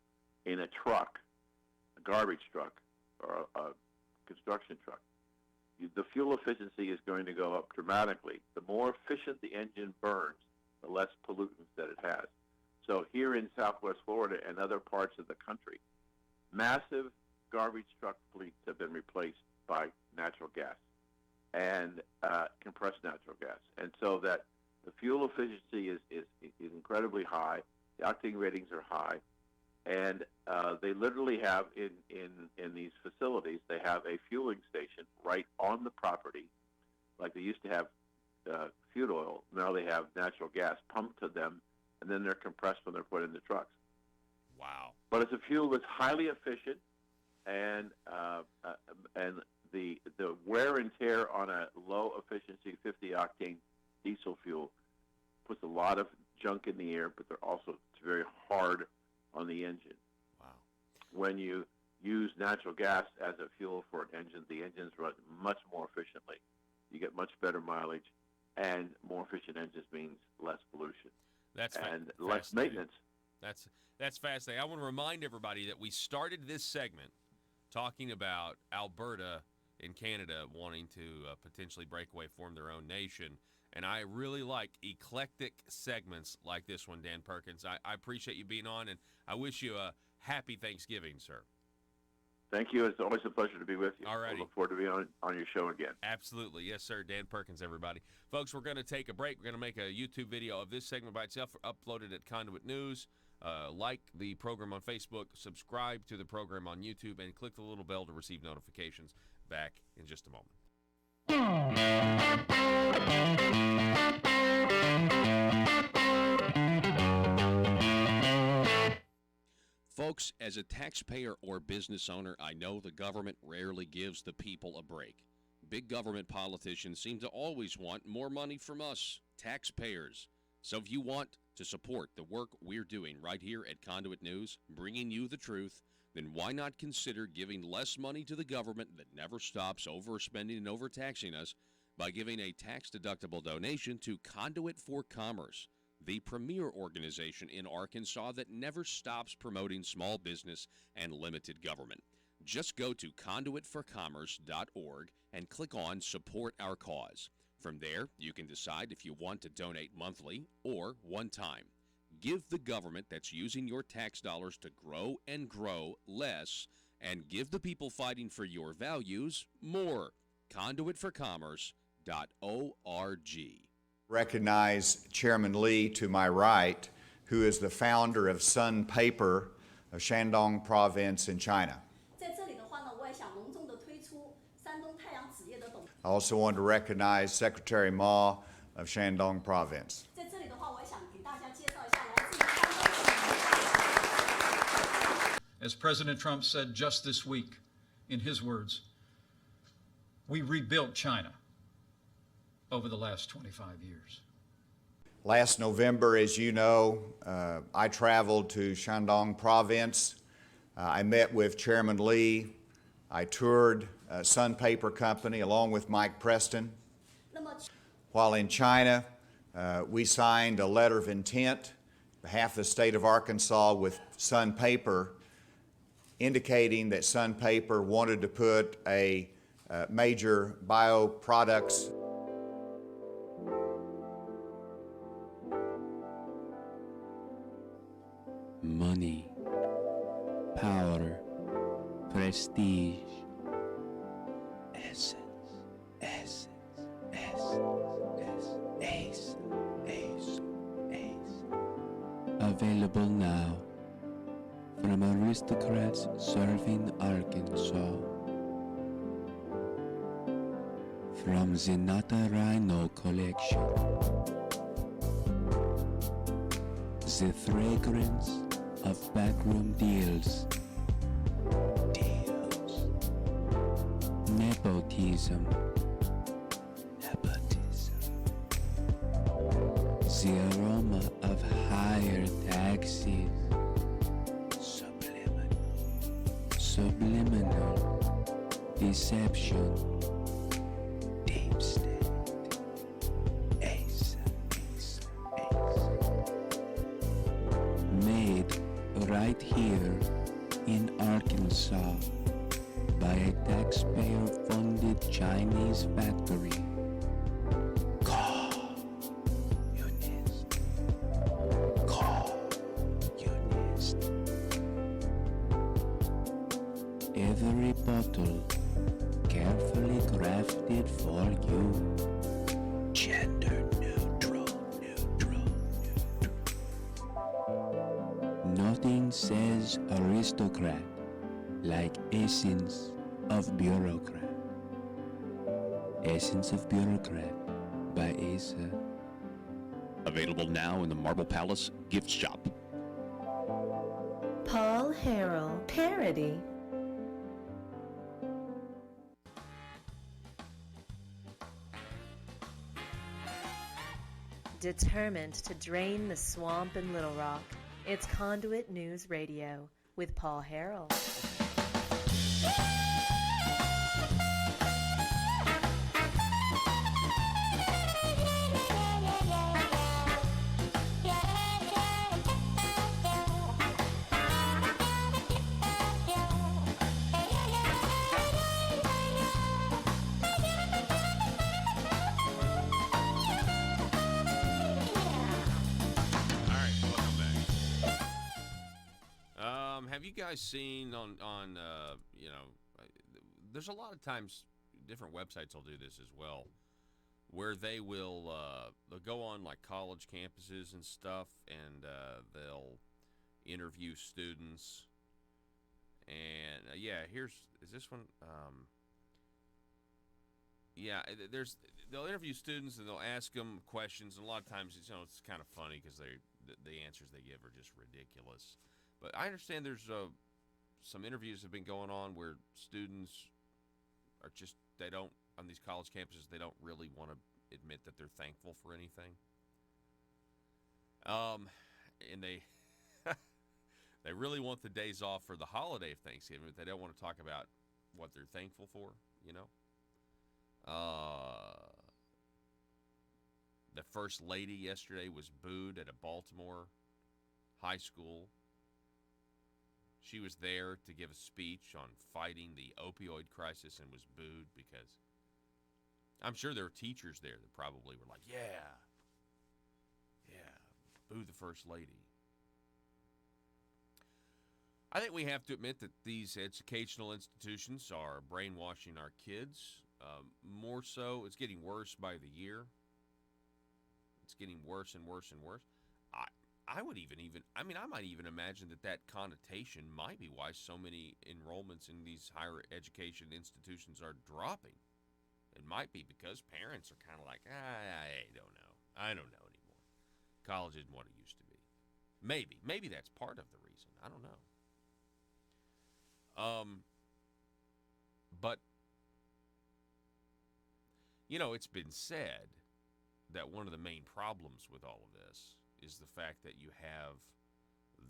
in a truck, a garbage truck, or a construction truck, the fuel efficiency is going to go up dramatically. The more efficient the engine burns, the less pollutants that it has. So here in Southwest Florida and other parts of the country, massive garbage truck fleets have been replaced by natural gas and compressed natural gas. And so that the fuel efficiency is incredibly high. The octane ratings are high. And they literally have in these facilities, they have a fueling station right on the property. Like they used to have fuel oil. Now they have natural gas pumped to them, and then they're compressed when they're put in the trucks. Wow. But it's a fuel that's highly efficient, and the wear and tear on a low efficiency 50 octane diesel fuel puts a lot of junk in the air, but it's very hard on the engine. Wow. When you use natural gas as a fuel for an engine, the engines run much more efficiently. You get much better mileage, and more efficient engines means less pollution. And less maintenance. That's fascinating. I want to remind everybody that we started this segment talking about Alberta in Canada wanting to potentially break away, form their own nation. And I really like eclectic segments like this one, Dan Perkins. I appreciate you being on, and I wish you a happy Thanksgiving, sir. Thank you. It's always a pleasure to be with you. All righty. I look forward to being on your show again. Absolutely. Yes, sir. Dan Perkins, everybody. Folks, we're going to take a break. We're going to make a YouTube video of this segment by itself, upload it at Conduit News. Like the program on Facebook, subscribe to the program on YouTube, and click the little bell to receive notifications. Back in just a moment. Folks, as a taxpayer or business owner, I know the government rarely gives the people a break. Big government politicians seem to always want more money from us, taxpayers. So if you want to support the work we're doing right here at Conduit News, bringing you the truth, then why not consider giving less money to the government that never stops overspending and overtaxing us by giving a tax-deductible donation to Conduit for Commerce, the premier organization in Arkansas that never stops promoting small business and limited government. Just go to conduitforcommerce.org and click on Support Our Cause. From there, you can decide if you want to donate monthly or one time. Give the government that's using your tax dollars to grow and grow less, and give the people fighting for your values more. Conduitforcommerce.org. Recognize Chairman Lee to my right, who is the founder of Sun Paper of Shandong Province in China. I also want to recognize Secretary Ma of Shandong Province. As President Trump said just this week, in his words, we rebuilt China over the last 25 years. Last November, as you know, I traveled to Shandong Province. I met with Chairman Lee. I toured Sun Paper Company along with Mike Preston. While in China, we signed a letter of intent on behalf of the state of Arkansas with Sun Paper, indicating that Sun Paper wanted to put a major bioproducts money, power, prestige, essence, available now from aristocrats serving Arkansas. From Zenata Rhino Collection, the fragrance of backroom deals, nepotism, the aroma of higher taxes, subliminal deception, deep state, ace. Made right here in Arkansas by a taxpayer-funded Chinese factory. Every bottle carefully crafted for you. Gender neutral. Nothing says aristocrat like Essence of Bureaucrat. Essence of Bureaucrat by Asa. Available now in the Marble Palace gift shop. Paul Harrell parody. Determined to drain the swamp in Little Rock, it's Conduit News Radio with Paul Harrell. guys seen on there's a lot of times different websites will do this as well, where they will they'll go on like college campuses and stuff, and they'll interview students. And is this one? They'll interview students and they'll ask them questions, and a lot of times it's kind of funny because the answers they give are just ridiculous. But I understand there's some interviews have been going on where students are just on these college campuses, they don't really want to admit that they're thankful for anything. And they they really want the days off for the holiday of Thanksgiving, but they don't want to talk about what they're thankful for, The first lady yesterday was booed at a Baltimore high school. She was there to give a speech on fighting the opioid crisis and was booed because I'm sure there were teachers there that probably were like, yeah, boo the first lady. I think we have to admit that these educational institutions are brainwashing our kids. More so, it's getting worse by the year. It's getting worse and worse and worse. I might even imagine that connotation might be why so many enrollments in these higher education institutions are dropping. It might be because parents are kind of like, I don't know. I don't know anymore. College isn't what it used to be. Maybe that's part of the reason. I don't know. But, it's been said that one of the main problems with all of this is the fact that you have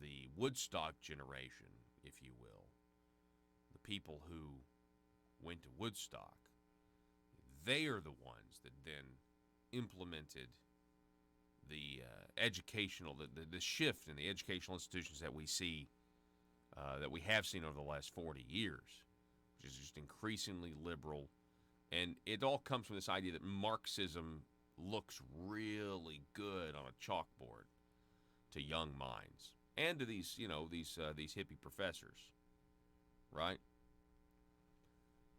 the Woodstock generation, if you will, the people who went to Woodstock. They are the ones that then implemented the the shift in the educational institutions that we see, that we have seen over the last 40 years, which is just increasingly liberal. And it all comes from this idea that Marxism looks really good on a chalkboard to young minds and to these hippie professors, right?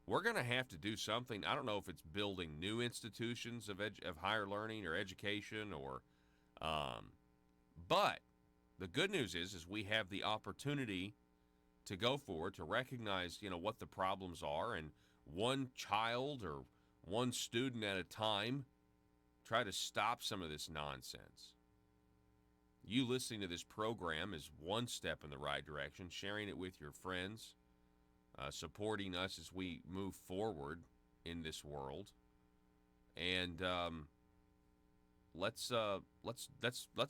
We're going to have to do something. I don't know if it's building new institutions of higher learning or education but the good news is we have the opportunity to go forward, to recognize, what the problems are, and one child or one student at a time, try to stop some of this nonsense. You listening to this program is one step in the right direction, sharing it with your friends, supporting us as we move forward in this world. And let's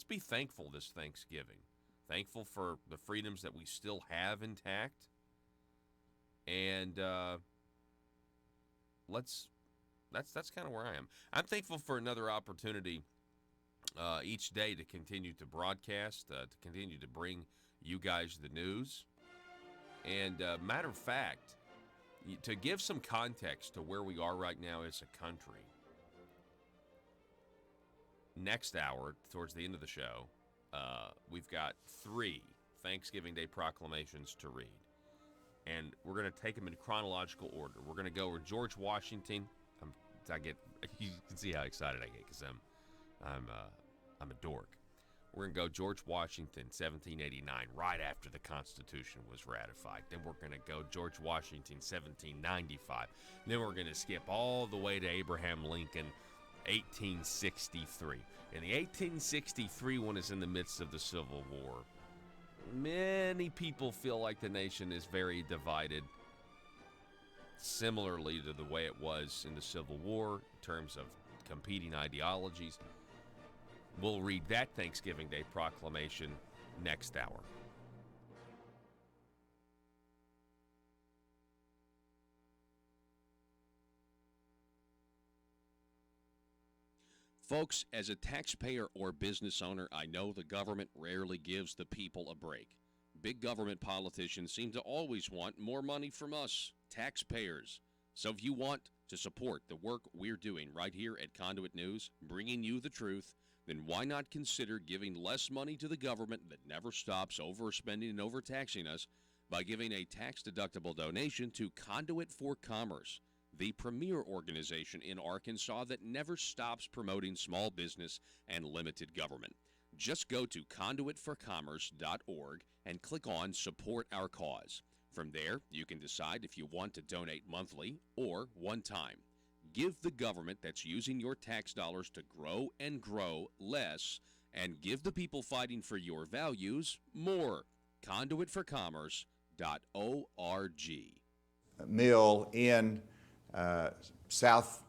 be thankful this Thanksgiving. Thankful for the freedoms that we still have intact. And that's kind of where I am. I'm thankful for another opportunity each day to continue to broadcast, to continue to bring you guys the news. And matter of fact, to give some context to where we are right now as a country, next hour, towards the end of the show, we've got 3 Thanksgiving Day proclamations to read. And we're going to take them in chronological order. We're going to go over George Washington. You can see how excited I get because I'm a dork. We're going to go George Washington, 1789, right after the Constitution was ratified. Then we're going to go George Washington, 1795. Then we're going to skip all the way to Abraham Lincoln, 1863. And the 1863 one is in the midst of the Civil War. Many people feel like the nation is very divided, similarly to the way it was in the Civil War in terms of competing ideologies. We'll read that Thanksgiving Day proclamation next hour. Folks, as a taxpayer or business owner, I know the government rarely gives the people a break. Big government politicians seem to always want more money from us, taxpayers. So if you want to support the work we're doing right here at Conduit News, bringing you the truth, then why not consider giving less money to the government that never stops overspending and overtaxing us by giving a tax-deductible donation to Conduit for Commerce, the premier organization in Arkansas that never stops promoting small business and limited government. Just go to conduitforcommerce.org and click on Support Our Cause. From there, you can decide if you want to donate monthly or one time. Give the government that's using your tax dollars to grow and grow less, and give the people fighting for your values more. Conduitforcommerce.org. Mill in South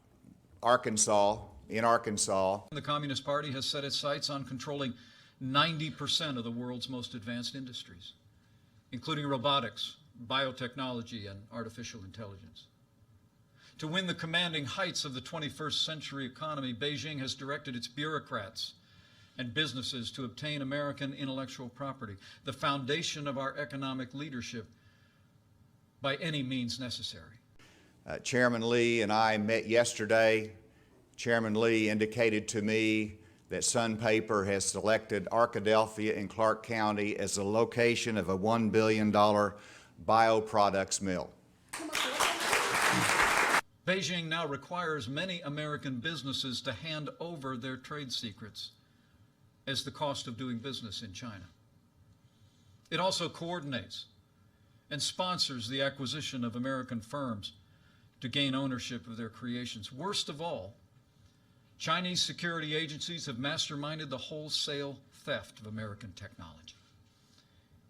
Arkansas, The Communist Party has set its sights on controlling 90% of the world's most advanced industries, including robotics, biotechnology, and artificial intelligence. To win the commanding heights of the 21st century economy, Beijing has directed its bureaucrats and businesses to obtain American intellectual property, the foundation of our economic leadership, by any means necessary. Chairman Lee and I met yesterday. Chairman Lee indicated to me that Sun Paper has selected Arkadelphia in Clark County as the location of a $1 billion bioproducts mill. Beijing now requires many American businesses to hand over their trade secrets as the cost of doing business in China. It also coordinates and sponsors the acquisition of American firms to gain ownership of their creations. Worst of all, Chinese security agencies have masterminded the wholesale theft of American technology,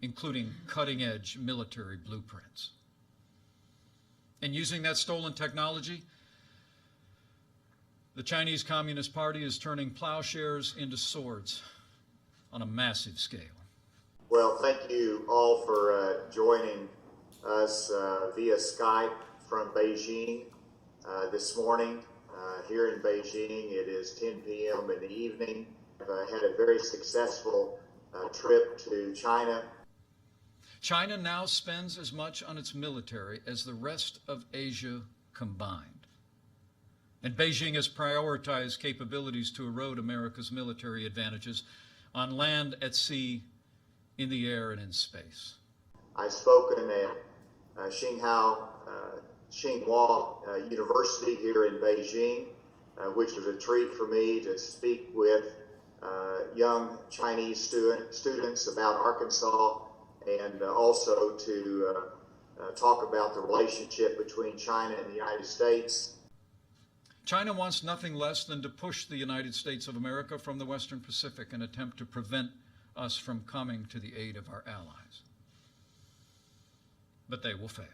including cutting-edge military blueprints. And using that stolen technology, the Chinese Communist Party is turning plowshares into swords on a massive scale. Well, thank you all for joining us via Skype from Beijing this morning. Here in Beijing, it is 10 p.m. in the evening. I've had a very successful trip to China. China now spends as much on its military as the rest of Asia combined. And Beijing has prioritized capabilities to erode America's military advantages on land, at sea, in the air, and in space. I've spoken at Tsinghua University here in Beijing, which was a treat for me to speak with young Chinese students about Arkansas, and also to talk about the relationship between China and the United States. China wants nothing less than to push the United States of America from the Western Pacific and attempt to prevent us from coming to the aid of our allies. But they will fail.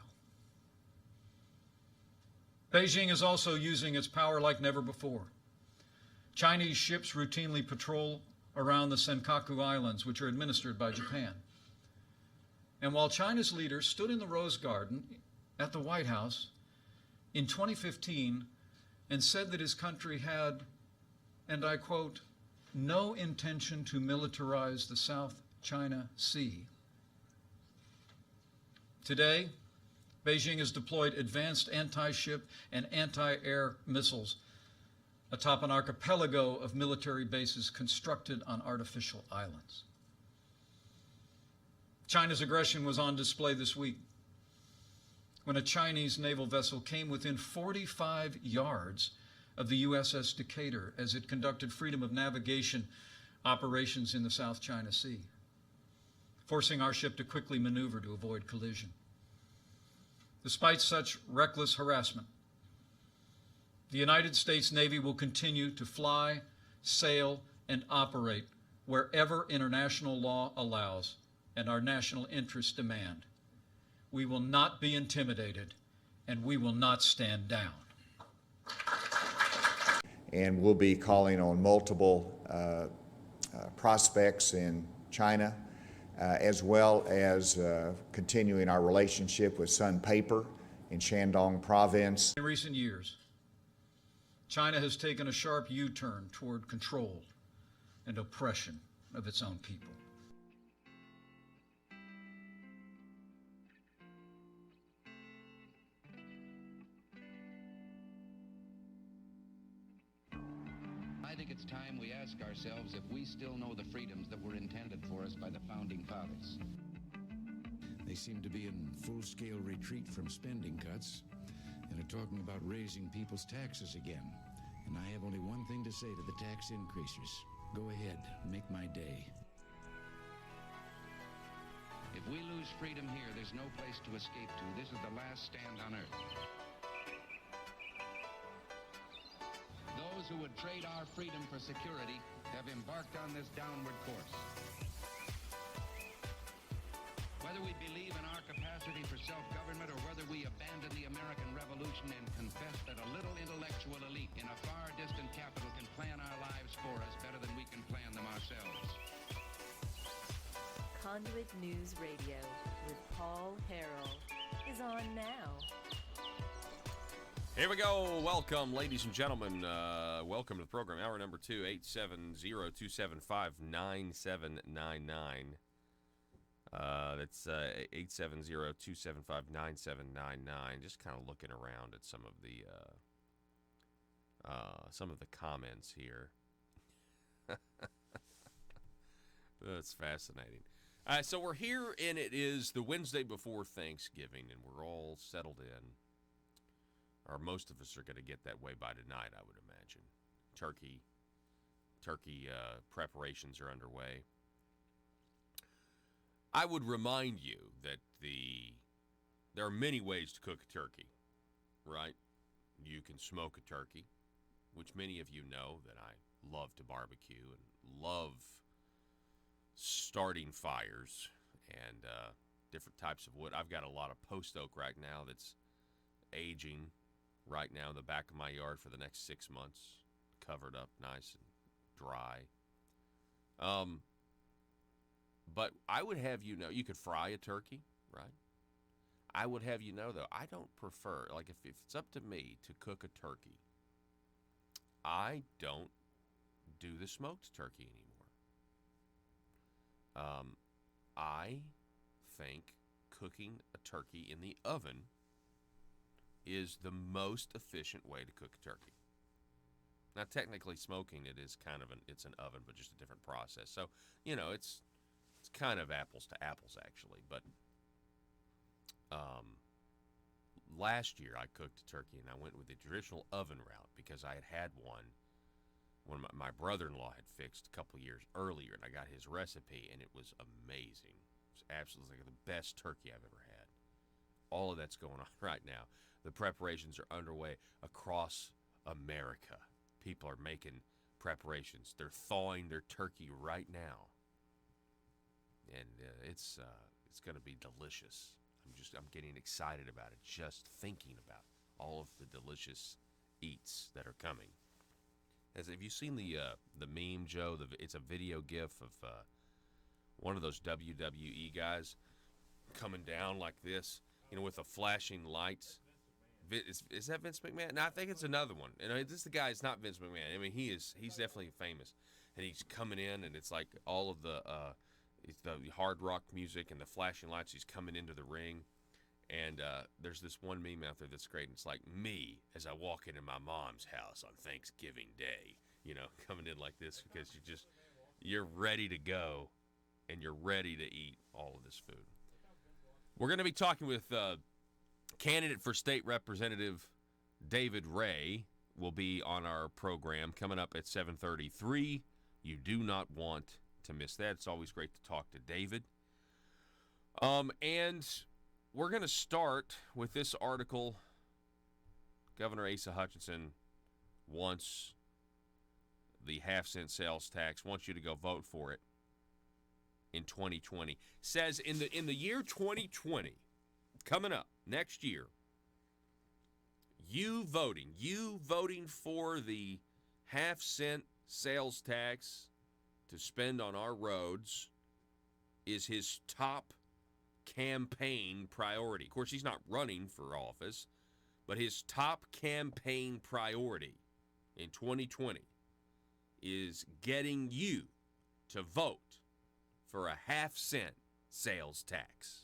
Beijing is also using its power like never before. Chinese ships routinely patrol around the Senkaku Islands, which are administered by Japan. And while China's leader stood in the Rose Garden at the White House in 2015 and said that his country had, and I quote, no intention to militarize the South China Sea. Today, Beijing has deployed advanced anti-ship and anti-air missiles atop an archipelago of military bases constructed on artificial islands. China's aggression was on display this week when a Chinese naval vessel came within 45 yards of the USS Decatur as it conducted freedom of navigation operations in the South China Sea, forcing our ship to quickly maneuver to avoid collision. Despite such reckless harassment, the United States Navy will continue to fly, sail, and operate wherever international law allows and our national interests demand. We will not be intimidated, and we will not stand down. And we'll be calling on multiple prospects in China, as well as continuing our relationship with Sun Paper in Shandong Province. In recent years, China has taken a sharp U-turn toward control and oppression of its own people. I think it's time we ask ourselves if we still know the freedoms that were intended for us by the founding fathers. They seem to be in full-scale retreat from spending cuts and are talking about raising people's taxes again. And I have only one thing to say to the tax increasers. Go ahead, make my day. If we lose freedom here, there's no place to escape to. This is the last stand on earth. Those who would trade our freedom for security have embarked on this downward course. Whether we believe in our capacity for self-government or whether we abandon the American Revolution and confess that a little intellectual elite in a far distant capital can plan our lives for us better than we can plan them ourselves. Conduit News Radio with Paul Harrell is on now. Here we go. Welcome, ladies and gentlemen. Welcome to the program. Hour number 2, 870-275-9799. That's 870-275-9799. Just kind of looking around at some of the comments here. That's fascinating. So we're here, and it is the Wednesday before Thanksgiving, and we're all settled in. Or most of us are going to get that way by tonight, I would imagine. Turkey preparations are underway. I would remind you that there are many ways to cook a turkey, right? You can smoke a turkey, which many of you know that I love to barbecue and love starting fires and different types of wood. I've got a lot of post oak right now that's aging right now in the back of my yard for the next 6 months, covered up nice and dry. But I would have you know, you could fry a turkey, right? I would have you know, though, I don't prefer, like if it's up to me to cook a turkey, I don't do the smoked turkey anymore. I think cooking a turkey in the oven is the most efficient way to cook a turkey. Now, technically, smoking it is it's an oven, but just a different process. So, you know, it's kind of apples to apples, actually. But last year, I cooked a turkey, and I went with the traditional oven route because I had one when my brother-in-law had fixed a couple years earlier, and I got his recipe, and it was amazing. It was absolutely the best turkey I've ever had. All of that's going on right now. The preparations are underway across America. People are making preparations. They're thawing their turkey right now, and it's going to be delicious. I'm getting excited about it just thinking about all of the delicious eats that are coming. Have you seen the meme, Joe? It's a video gif of one of those WWE guys coming down like this, you know, with the flashing lights. Is that Vince McMahon? No, I think it's another one. You know, this the guy. It's not Vince McMahon. I mean, he's definitely famous, and he's coming in, and it's like all of the hard rock music and the flashing lights. He's coming into the ring, and there's this one meme out there that's great. And it's like me as I walk into my mom's house on Thanksgiving Day. You know, coming in like this because you're ready to go, and you're ready to eat all of this food. We're going to be talking with candidate for state representative David Ray. Will be on our program coming up at 7:33. You do not want to miss that. It's always great to talk to David. And we're going to start with this article. Governor Asa Hutchinson wants the half-cent sales tax, wants you to go vote for it in 2020. Says in the year 2020, coming up next year, you voting for the half-cent sales tax to spend on our roads is his top campaign priority. Of course, he's not running for office, but his top campaign priority in 2020 is getting you to vote for a half-cent sales tax.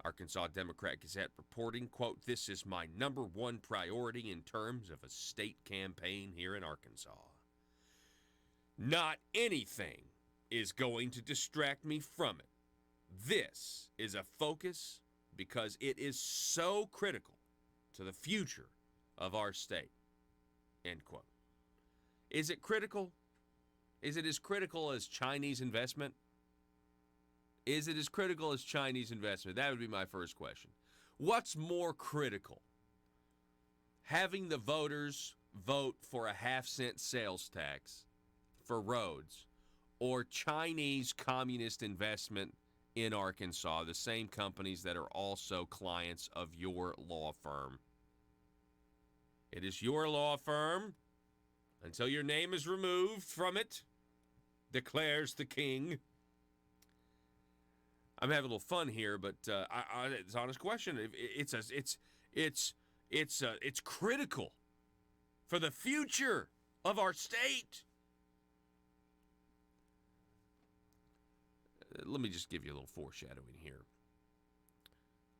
Arkansas Democrat Gazette reporting, quote, "This is my number one priority in terms of a state campaign here in Arkansas. Not anything is going to distract me from it," This is a focus because it is so critical to the future of our state. End quote. Is it critical? Is it as critical as Chinese investment? Is it as critical as Chinese investment? That would be my first question. What's more critical? Having the voters vote for a half-cent sales tax for roads or Chinese communist investment in Arkansas, the same companies that are also clients of your law firm? It is your law firm, until your name is removed from it, declares the king. I'm having a little fun here, but it's an honest question. It's critical for the future of our state. Let me just give you a little foreshadowing here.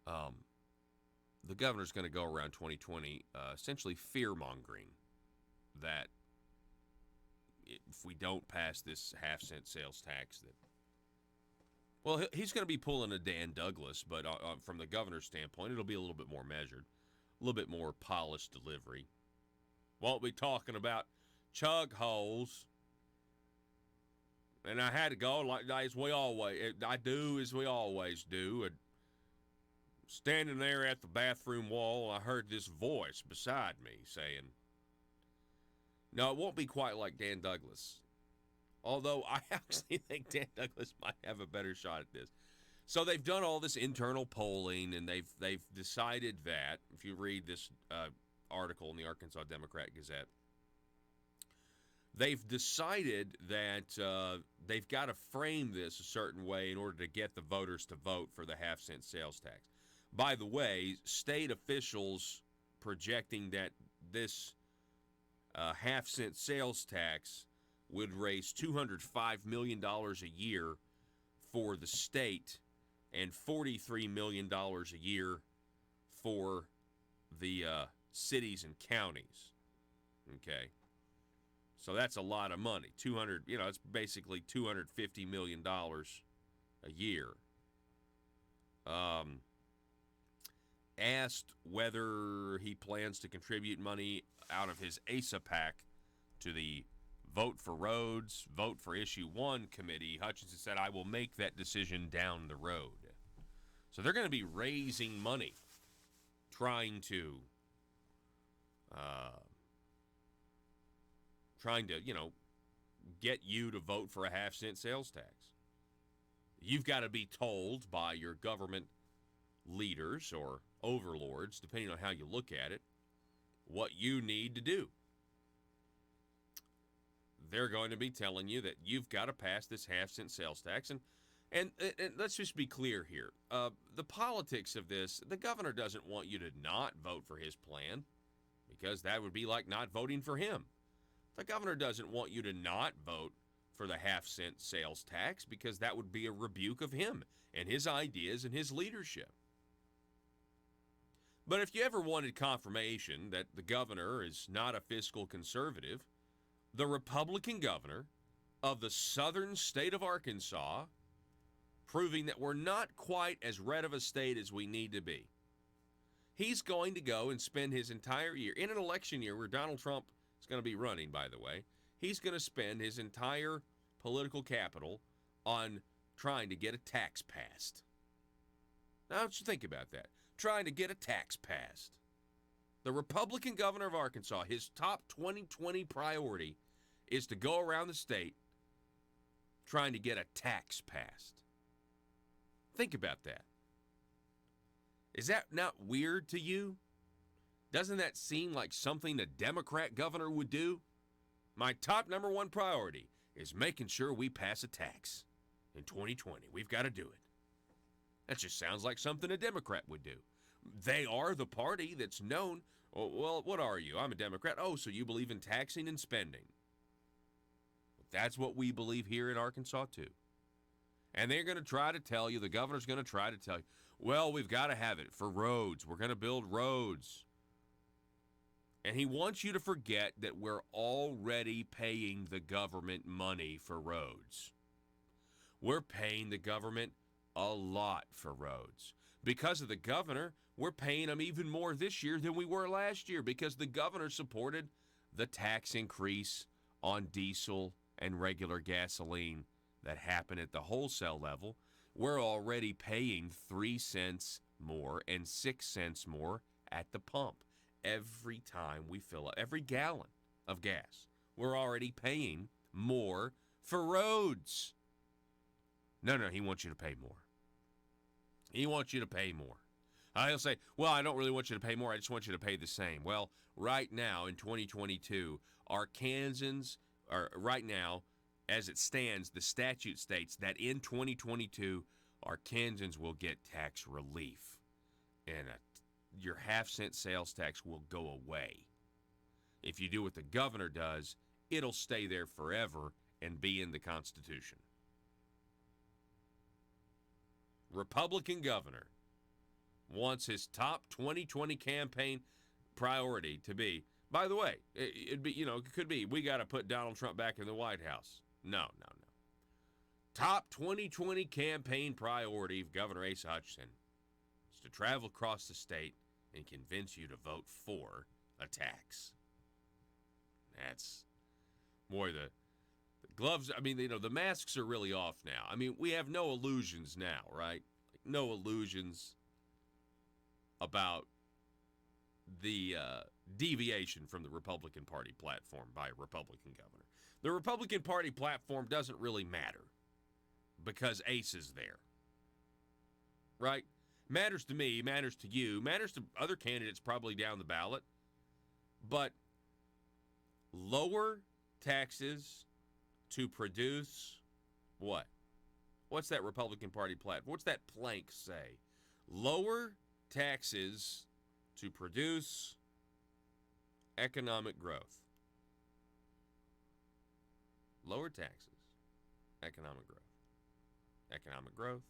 The governor's going to go around 2020 essentially fear-mongering that if we don't pass this half-cent sales tax, that, well, he's going to be pulling a Dan Douglas, but from the governor's standpoint, it'll be a little bit more measured, a little bit more polished delivery. Won't be talking about chug holes. And I had to go as we always do. And standing there at the bathroom wall, I heard this voice beside me saying, no, it won't be quite like Dan Douglas. Although I actually think Dan Douglas might have a better shot at this. So they've done all this internal polling, and they've decided that, if you read this article in the Arkansas Democrat-Gazette, they've decided that they've got to frame this a certain way in order to get the voters to vote for the half-cent sales tax. By the way, state officials projecting that this half-cent sales tax would raise $205 million a year for the state and $43 million a year for the cities and counties. Okay. So that's a lot of money. It's basically $250 million a year. Asked whether he plans to contribute money out of his ASA PAC to the Vote for Roads, Vote for Issue 1 committee, Hutchinson said, I will make that decision down the road. So they're going to be raising money, trying to get you to vote for a half-cent sales tax. You've got to be told by your government leaders or overlords, depending on how you look at it, what you need to do. They're going to be telling you that you've got to pass this half-cent sales tax. And let's just be clear here. The politics of this, the governor doesn't want you to not vote for his plan, because that would be like not voting for him. The governor doesn't want you to not vote for the half-cent sales tax, because that would be a rebuke of him and his ideas and his leadership. But if you ever wanted confirmation that the governor is not a fiscal conservative, the Republican governor of the southern state of Arkansas, proving that we're not quite as red of a state as we need to be, he's going to go and spend his entire year, in an election year where Donald Trump is going to be running, by the way, he's going to spend his entire political capital on trying to get a tax passed. Now, let's think about that. Trying to get a tax passed. The Republican governor of Arkansas, his top 2020 priority is to go around the state trying to get a tax passed. Think about that. Is that not weird to you? Doesn't that seem like something a Democrat governor would do? My top number one priority is making sure we pass a tax in 2020. We've got to do it. That just sounds like something a Democrat would do. They are the party that's known. Oh, well, what are you? I'm a Democrat. Oh, so you believe in taxing and spending. That's what we believe here in Arkansas, too. And they're going to try to tell you, the governor's going to try to tell you, well, we've got to have it for roads. We're going to build roads. And he wants you to forget that we're already paying the government money for roads. We're paying the government a lot for roads. Because of the governor, we're paying them even more this year than we were last year because the governor supported the tax increase on diesel and regular gasoline that happened at the wholesale level. We're already paying 3 cents more and 6 cents more at the pump every time we fill up every gallon of gas. We're already paying more for roads. No, he wants you to pay more. He wants you to pay more. He'll say, well, I don't really want you to pay more. I just want you to pay the same. Well, right now in 2022, right now, as it stands, the statute states that in 2022, Arkansans will get tax relief. And your half-cent sales tax will go away. If you do what the governor does, it'll stay there forever and be in the Constitution. Republican governor wants his top 2020 campaign priority to be, by the way, it could be, we got to put Donald Trump back in the White House. No. Top 2020 campaign priority of Governor Asa Hutchinson is to travel across the state and convince you to vote for a tax. That's more the gloves. I mean, the masks are really off now. I mean, we have no illusions now, right? No illusions about the deviation from the Republican Party platform by a Republican governor. The Republican Party platform doesn't really matter because Ace is there, right? Matters to me, matters to you, matters to other candidates probably down the ballot, but lower taxes to produce what? What's that Republican Party platform? What's that plank say? Lower taxes to produce economic growth. Lower taxes, economic growth. Economic growth,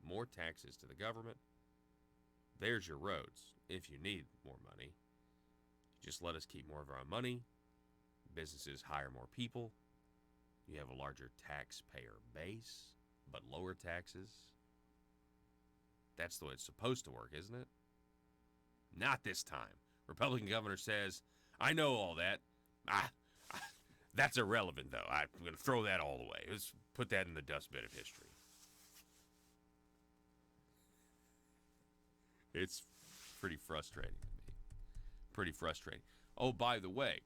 more taxes to the government. There's your roads. If you need more money, just let us keep more of our own money. Businesses hire more people. You have a larger taxpayer base, but lower taxes. That's the way it's supposed to work, isn't it? Not this time. Republican governor says, I know all that. That's irrelevant, though. I'm going to throw that all away. Let's put that in the dustbin of history. It's pretty frustrating to me. Pretty frustrating. Oh, by the way,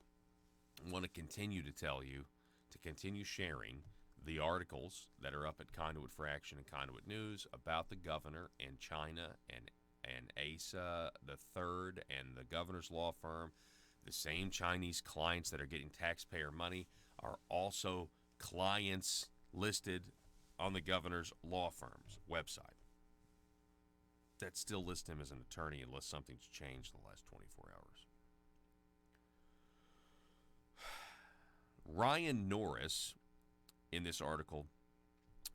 I want to continue to tell you to continue sharing the articles that are up at Conduit for Action and Conduit News about the governor and China and Asa the Third and the governor's law firm. The same Chinese clients that are getting taxpayer money are also clients listed on the governor's law firm's website. That still lists him as an attorney unless something's changed in the last 24 hours. Ryan Norris, in this article,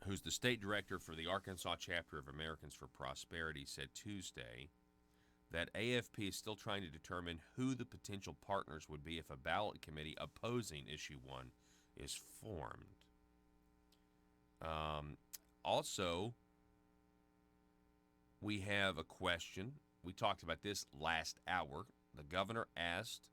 who's the state director for the Arkansas chapter of Americans for Prosperity, said Tuesday that AFP is still trying to determine who the potential partners would be if a ballot committee opposing Issue 1 is formed. Also, we have a question. We talked about this last hour. The governor asked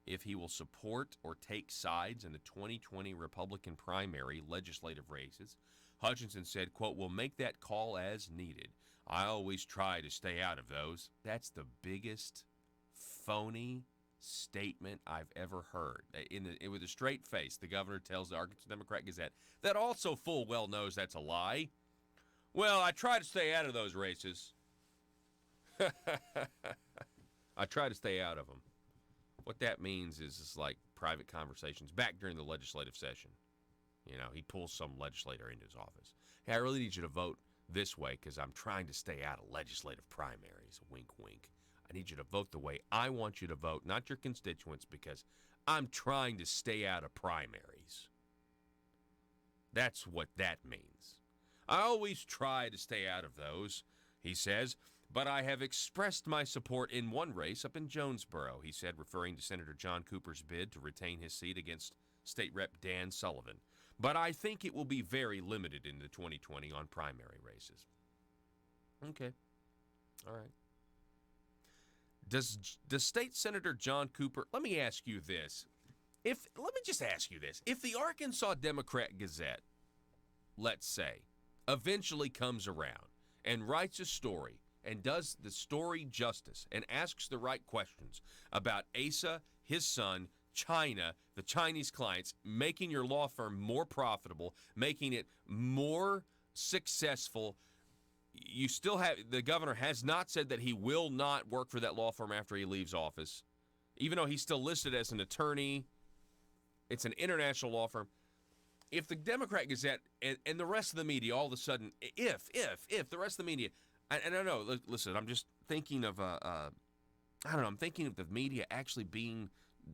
if he will support or take sides in the 2020 Republican primary legislative races. Hutchinson said, quote, we'll make that call as needed. I always try to stay out of those. That's the biggest phony statement I've ever heard. With a straight face, the governor tells the Arkansas Democrat Gazette that also full well knows that's a lie. Well, I try to stay out of those races. I try to stay out of them. What that means is it's like private conversations back during the legislative session. You know, he pulls some legislator into his office. Hey, I really need you to vote this way because I'm trying to stay out of legislative primaries. Wink, wink. I need you to vote the way I want you to vote, not your constituents, because I'm trying to stay out of primaries. That's what that means. I always try to stay out of those, he says, but I have expressed my support in one race up in Jonesboro, he said, referring to Senator John Cooper's bid to retain his seat against State Rep Dan Sullivan. But I think it will be very limited in the 2020 on primary races. Okay. All right. Does State Senator John Cooper, let me ask you this. Let me just ask you this. If the Arkansas Democrat Gazette, let's say, eventually comes around and writes a story and does the story justice and asks the right questions about Asa, his son, China, the Chinese clients, making your law firm more profitable, making it more successful, you still have, the governor has not said that he will not work for that law firm after he leaves office, even though he's still listed as an attorney. It's an international law firm. If the Democrat Gazette and the rest of the media all of a sudden, if the rest of the media, and I don't know, listen, I'm just thinking of, I don't know, I'm thinking of the media actually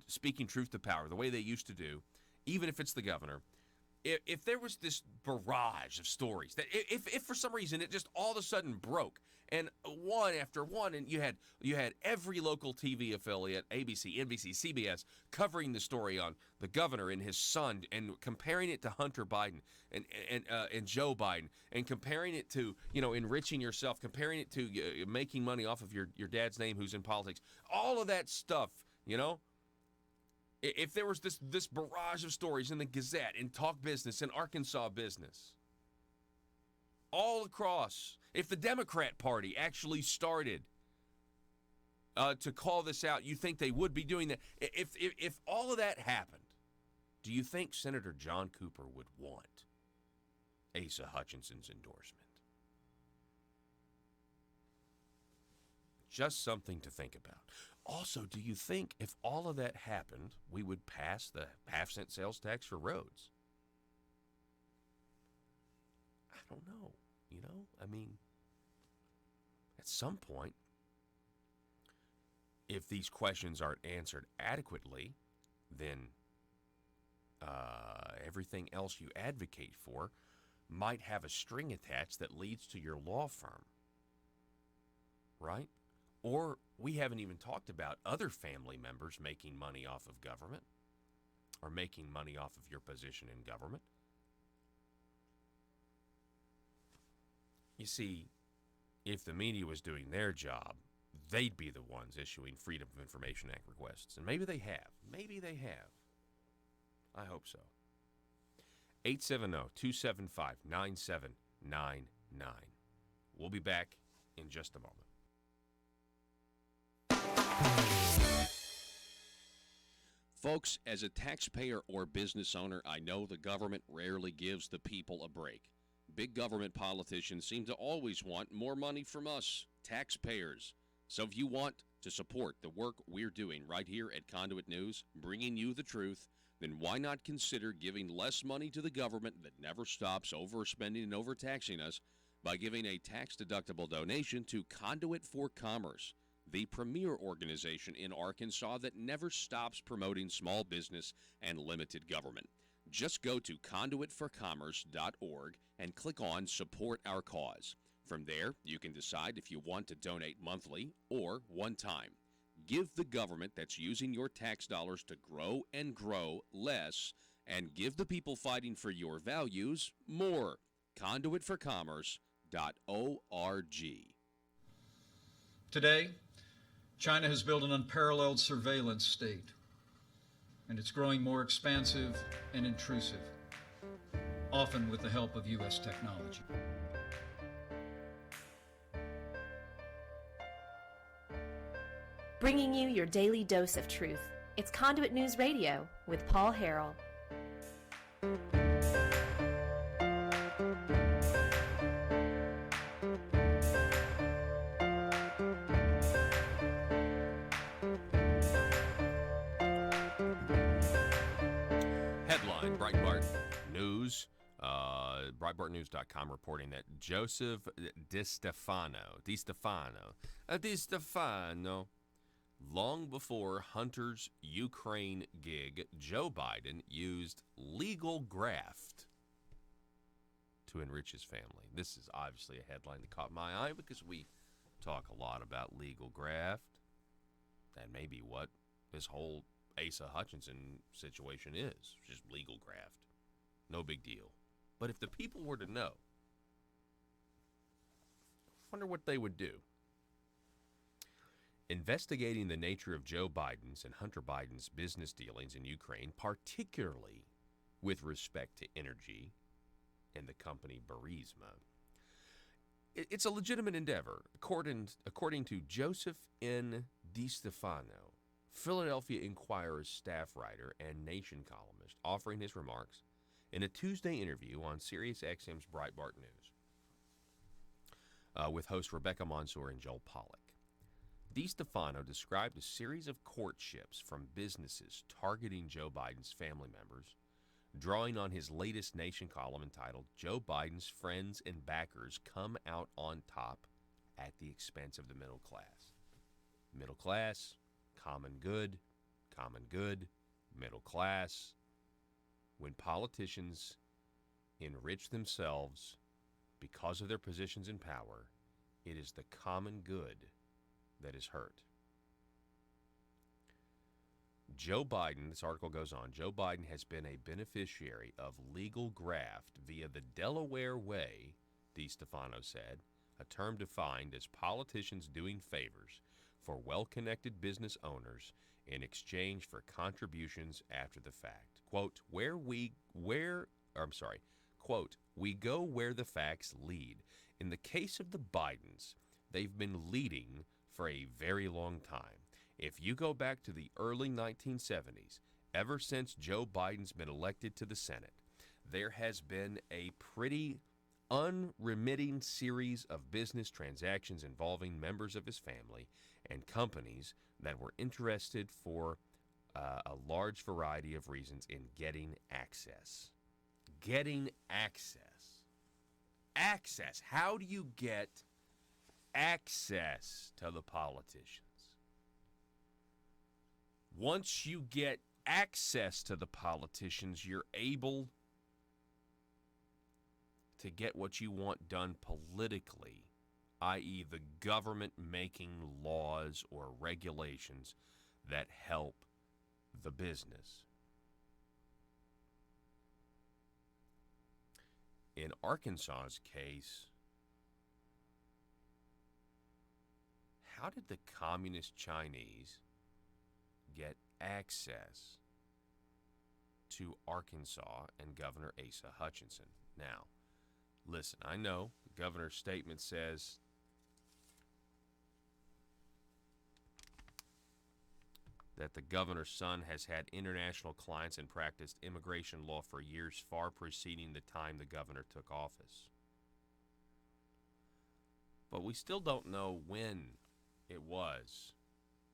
speaking truth to power, the way they used to do, even if it's the governor. If there was this barrage of stories that if for some reason it just all of a sudden broke, and one after one, and you had every local TV affiliate, ABC, NBC, CBS, covering the story on the governor and his son, and comparing it to Hunter Biden and Joe Biden, and comparing it to enriching yourself, comparing it to making money off of your dad's name who's in politics, all of that stuff, If there was this barrage of stories in the Gazette, in Talk Business, in Arkansas Business, all across, if the Democrat Party actually started to call this out, you think they would be doing that? If all of that happened, do you think Senator John Cooper would want Asa Hutchinson's endorsement? Just something to think about. Also, do you think if all of that happened, we would pass the half-cent sales tax for roads? I don't know. I mean, at some point, if these questions aren't answered adequately, then everything else you advocate for might have a string attached that leads to your law firm, right? Or we haven't even talked about other family members making money off of government or making money off of your position in government. You see, if the media was doing their job, they'd be the ones issuing Freedom of Information Act requests. And maybe they have. Maybe they have. I hope so. 870-275-9799. We'll be back in just a moment. Folks, as a taxpayer or business owner, I know the government rarely gives the people a break. Big government politicians seem to always want more money from us, taxpayers. So if you want to support the work we're doing right here at Conduit News, bringing you the truth, then why not consider giving less money to the government that never stops overspending and overtaxing us by giving a tax-deductible donation to Conduit for Commerce, the premier organization in Arkansas that never stops promoting small business and limited government. Just go to conduitforcommerce.org and click on Support Our Cause. From there, you can decide if you want to donate monthly or one time. Give the government that's using your tax dollars to grow and grow less, and give the people fighting for your values more. Conduitforcommerce.org. Today, China has built an unparalleled surveillance state, and it's growing more expansive and intrusive, often with the help of U.S. technology. Bringing you your daily dose of truth. It's Conduit News Radio with Paul Harrell. Headline, Breitbart News. BreitbartNews.com reporting that Joseph DiStefano, long before Hunter's Ukraine gig, Joe Biden used legal graft to enrich his family. This is obviously a headline that caught my eye because we talk a lot about legal graft. That may be what this whole Asa Hutchinson situation is, just legal graft. No big deal. But if the people were to know, I wonder what they would do. Investigating the nature of Joe Biden's and Hunter Biden's business dealings in Ukraine, particularly with respect to energy and the company Burisma, it's a legitimate endeavor, according to Joseph N. DiStefano, Philadelphia Inquirer's staff writer and Nation columnist, offering his remarks in a Tuesday interview on SiriusXM's Breitbart News with host Rebecca Mansour and Joel Pollack. DiStefano described a series of courtships from businesses targeting Joe Biden's family members, drawing on his latest Nation column entitled, "Joe Biden's Friends and Backers Come Out on Top at the Expense of the Middle Class." Middle class, common good, middle class. When politicians enrich themselves because of their positions in power, it is the common good that is hurt. Joe Biden, this article goes on, Joe Biden has been a beneficiary of legal graft via the Delaware way, DiStefano said, a term defined as politicians doing favors for well-connected business owners in exchange for contributions after the fact. Quote, quote, "We go where the facts lead. In the case of the Bidens, they've been leading for a very long time. If you go back to the early 1970s, ever since Joe Biden's been elected to the Senate, there has been a pretty unremitting series of business transactions involving members of his family and companies that were interested for a large variety of reasons in getting access. Getting access. Access. How do you get access to the politicians? Once you get access to the politicians, you're able to get what you want done politically, i.e. the government making laws or regulations that help the business. In Arkansas's case, how did the communist Chinese get access to Arkansas and Governor Asa Hutchinson? Now, listen, I know the governor's statement says that the governor's son has had international clients and practiced immigration law for years far preceding the time the governor took office. But we still don't know when it was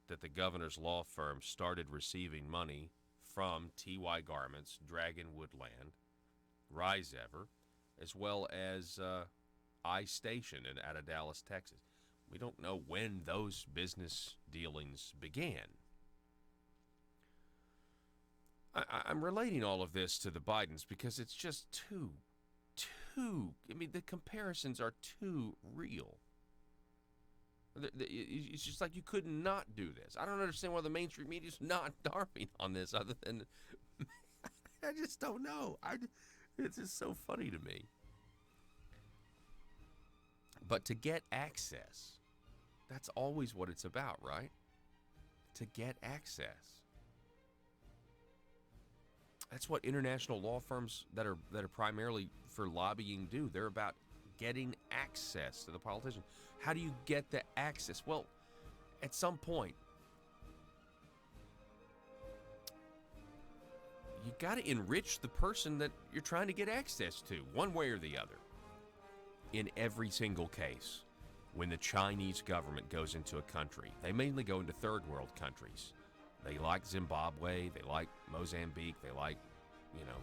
that the governor's law firm started receiving money from TY Garments, Dragon Woodland, Rise Ever, as well as iStation out of Dallas, Texas. We don't know when those business dealings began. I'm relating all of this to the Bidens because it's just too, I mean, the comparisons are too real. It's just like you could not do this. I don't understand why the mainstream media is not harping on this other than, I just don't know. It's just so funny to me. But to get access, that's always what it's about, right? To get access. That's what international law firms that are primarily for lobbying do. They're about getting access to the politician. How do you get the access? Well, at some point, you got to enrich the person that you're trying to get access to, one way or the other. In every single case, when the Chinese government goes into a country, they mainly go into third world countries. They like Zimbabwe, they like Mozambique, they like,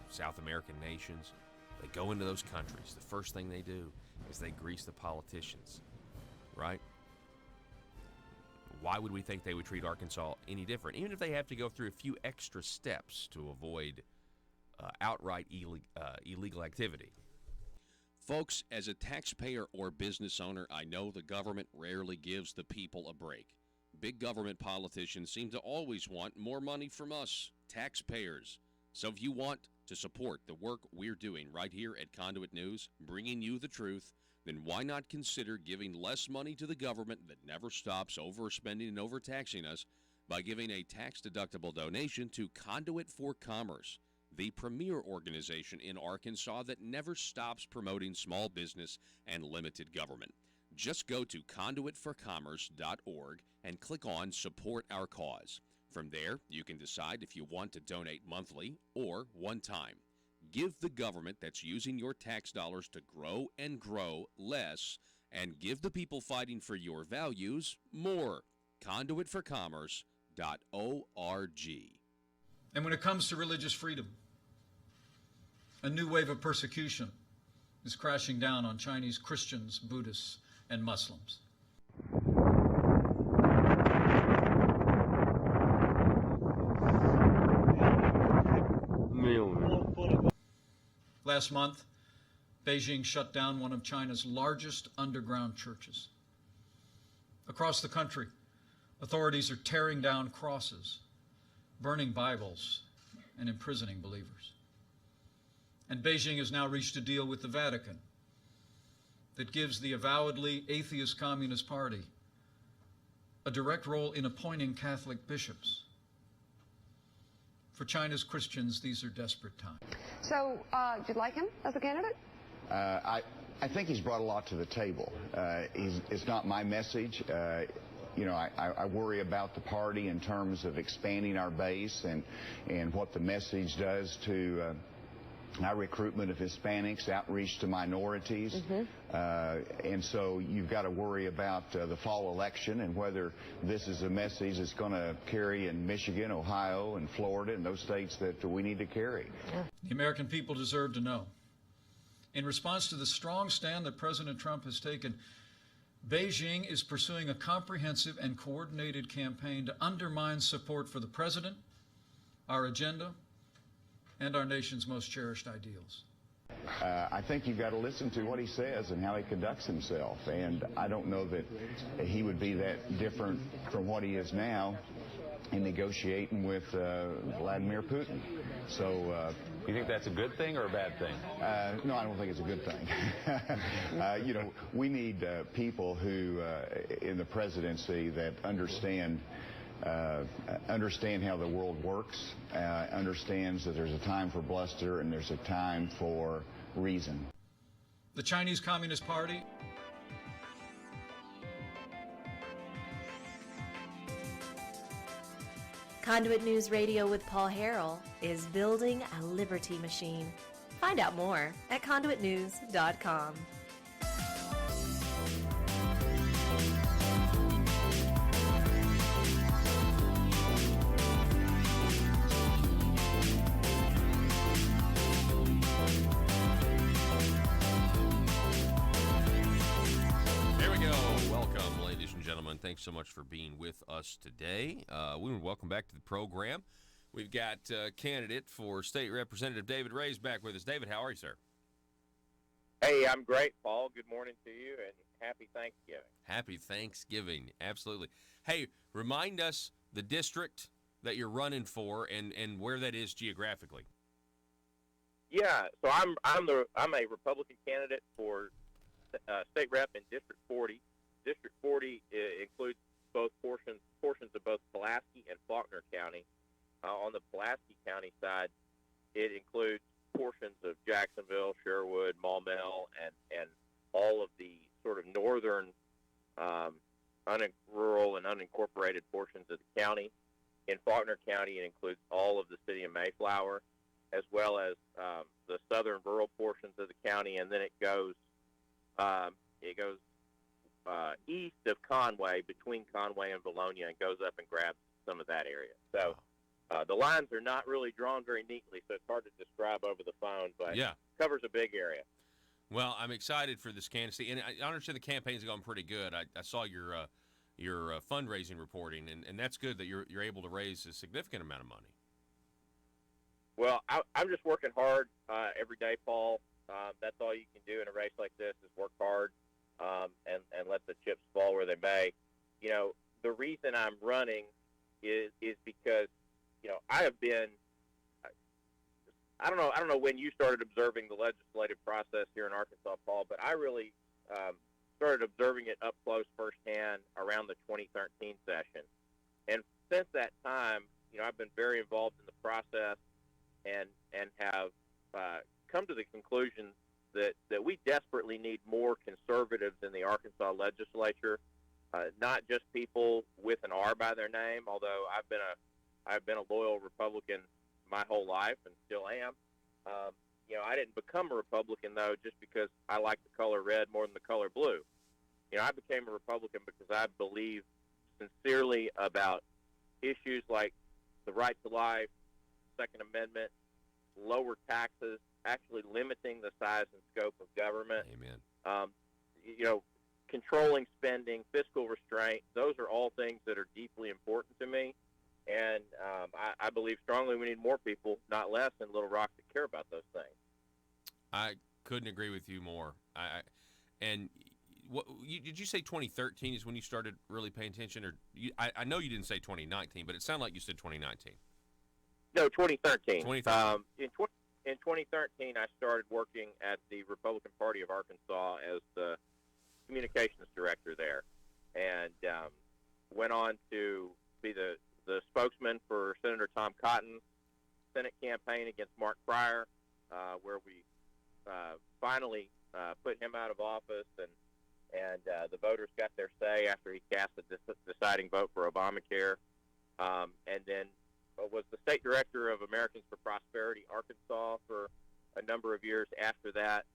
South American nations. They go into those countries. The first thing they do is they grease the politicians, right? Why would we think they would treat Arkansas any different? Even if they have to go through a few extra steps to avoid outright illegal activity. Folks, as a taxpayer or business owner, I know the government rarely gives the people a break. Big government politicians seem to always want more money from us, taxpayers. So if you want to support the work we're doing right here at Conduit News, bringing you the truth, then why not consider giving less money to the government that never stops overspending and overtaxing us by giving a tax-deductible donation to Conduit for Commerce, the premier organization in Arkansas that never stops promoting small business and limited government. Just go to conduitforcommerce.org and click on Support Our Cause. From there, you can decide if you want to donate monthly or one time. Give the government that's using your tax dollars to grow and grow less, and give the people fighting for your values more. Conduitforcommerce.org. And when it comes to religious freedom, a new wave of persecution is crashing down on Chinese Christians, Buddhists, and Muslims. Last month, Beijing shut down one of China's largest underground churches. Across the country, authorities are tearing down crosses, burning Bibles, and imprisoning believers. And Beijing has now reached a deal with the Vatican that gives the avowedly atheist Communist Party a direct role in appointing Catholic bishops. For China's Christians, these are desperate times. So, do you like him as a candidate? I think he's brought a lot to the table. It's not my message. I worry about the party in terms of expanding our base and what the message does to our recruitment of Hispanics, outreach to minorities. And so you've got to worry about the fall election and whether this is a message that's going to carry in Michigan, Ohio, and Florida, and those states that we need to carry. The American people deserve to know. In response to the strong stand that President Trump has taken, Beijing is pursuing a comprehensive and coordinated campaign to undermine support for the president, our agenda, and our nation's most cherished ideals. I think you've got to listen to what he says and how he conducts himself. And I don't know that he would be that different from what he is now in negotiating with Vladimir Putin. So, you think that's a good thing or a bad thing? No, I don't think it's a good thing. We need people who, in the presidency, that understand how the world works, understands that there's a time for bluster and there's a time for reason. The Chinese Communist Party Conduit News Radio with Paul Harrell is building a liberty machine. Find out more at conduitnews.com. Thanks so much for being with us today. Welcome back to the program. We've got candidate for State Representative David Ray's back with us. David, how are you, sir? Hey, I'm great, Paul. Good morning to you, and happy Thanksgiving. Happy Thanksgiving, absolutely. Hey, remind us the district that you're running for and where that is geographically. Yeah, so I'm a Republican candidate for state rep in District 40. District 40 includes both portions of both Pulaski and Faulkner County. On the Pulaski County side, it includes portions of Jacksonville, Sherwood, Maumelle, and all of the sort of northern rural and unincorporated portions of the county. In Faulkner County, it includes all of the city of Mayflower, as well as the southern rural portions of the county, and then it goes east of Conway, between Conway and Bologna, and goes up and grabs some of that area. So the lines are not really drawn very neatly, so it's hard to describe over the phone, but it covers a big area. Well, I'm excited for this candidacy, and I understand the campaign's going pretty good. I saw your fundraising reporting, and that's good that you're able to raise a significant amount of money. Well, I'm just working hard every day, Paul. That's all you can do in a race like this is work hard. And let the chips fall where they may. You know, the reason I'm running is because, I have been I don't know when you started observing the legislative process here in Arkansas, Paul, but I really started observing it up close firsthand around the 2013 session. And since that time, I've been very involved in the process and have come to the conclusion that we desperately need more conservatives in the Arkansas legislature, not just people with an R by their name, although I've been a loyal Republican my whole life and still am. I didn't become a Republican, though, just because I like the color red more than the color blue. I became a Republican because I believe sincerely about issues like the right to life, Second Amendment, lower taxes, actually limiting the size and scope of government. Amen. Controlling spending, fiscal restraint, those are all things that are deeply important to me. And I believe strongly we need more people, not less, in Little Rock that care about those things. I couldn't agree with you more. Did you say 2013 is when you started really paying attention? Or I know you didn't say 2019, but it sounded like you said 2019. No, 2013. 2013. In 2013, I started working at the Republican Party of Arkansas as the communications director there, and went on to be the spokesman for Senator Tom Cotton's Senate campaign against Mark Pryor, where we finally put him out of office, and the voters got their say after he cast the deciding vote for Obamacare, and then was the state director of Americans for Prosperity Arkansas for a number of years after that,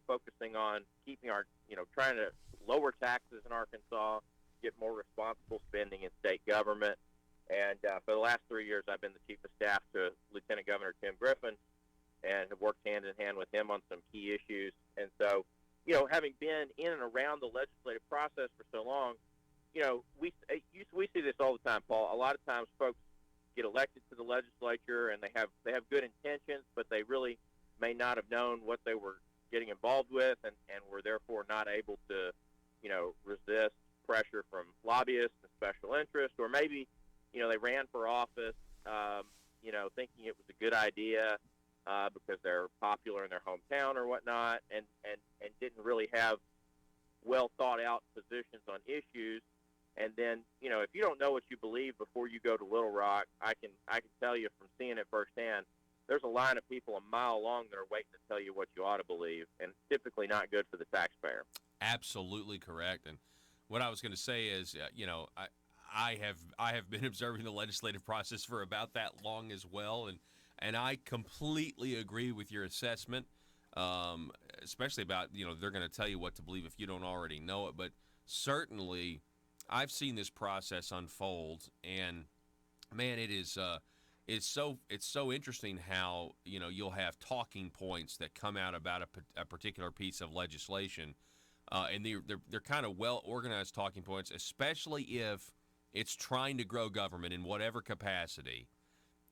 focusing on keeping trying to lower taxes in Arkansas, get more responsible spending in state government. And for the last 3 years, I've been the chief of staff to Lieutenant Governor Tim Griffin and have worked hand in hand with him on some key issues. And so, having been in and around the legislative process for so long, we see this all the time, Paul. A lot of times folks get elected to the legislature and they have good intentions, but they really may not have known what they were getting involved with and were therefore not able to, resist pressure from lobbyists and special interests, or maybe, they ran for office, thinking it was a good idea because they're popular in their hometown or whatnot, and didn't really have well thought out positions on issues. And then, if you don't know what you believe before you go to Little Rock, I can tell you from seeing it firsthand, there's a line of people a mile long that are waiting to tell you what you ought to believe, and typically not good for the taxpayer. Absolutely correct. And what I was going to say is, I have been observing the legislative process for about that long as well, and I completely agree with your assessment, especially about, they're going to tell you what to believe if you don't already know it. But certainly, I've seen this process unfold, and man, it's so interesting how you'll have talking points that come out about a particular piece of legislation, and they're kind of well organized talking points, especially if it's trying to grow government in whatever capacity.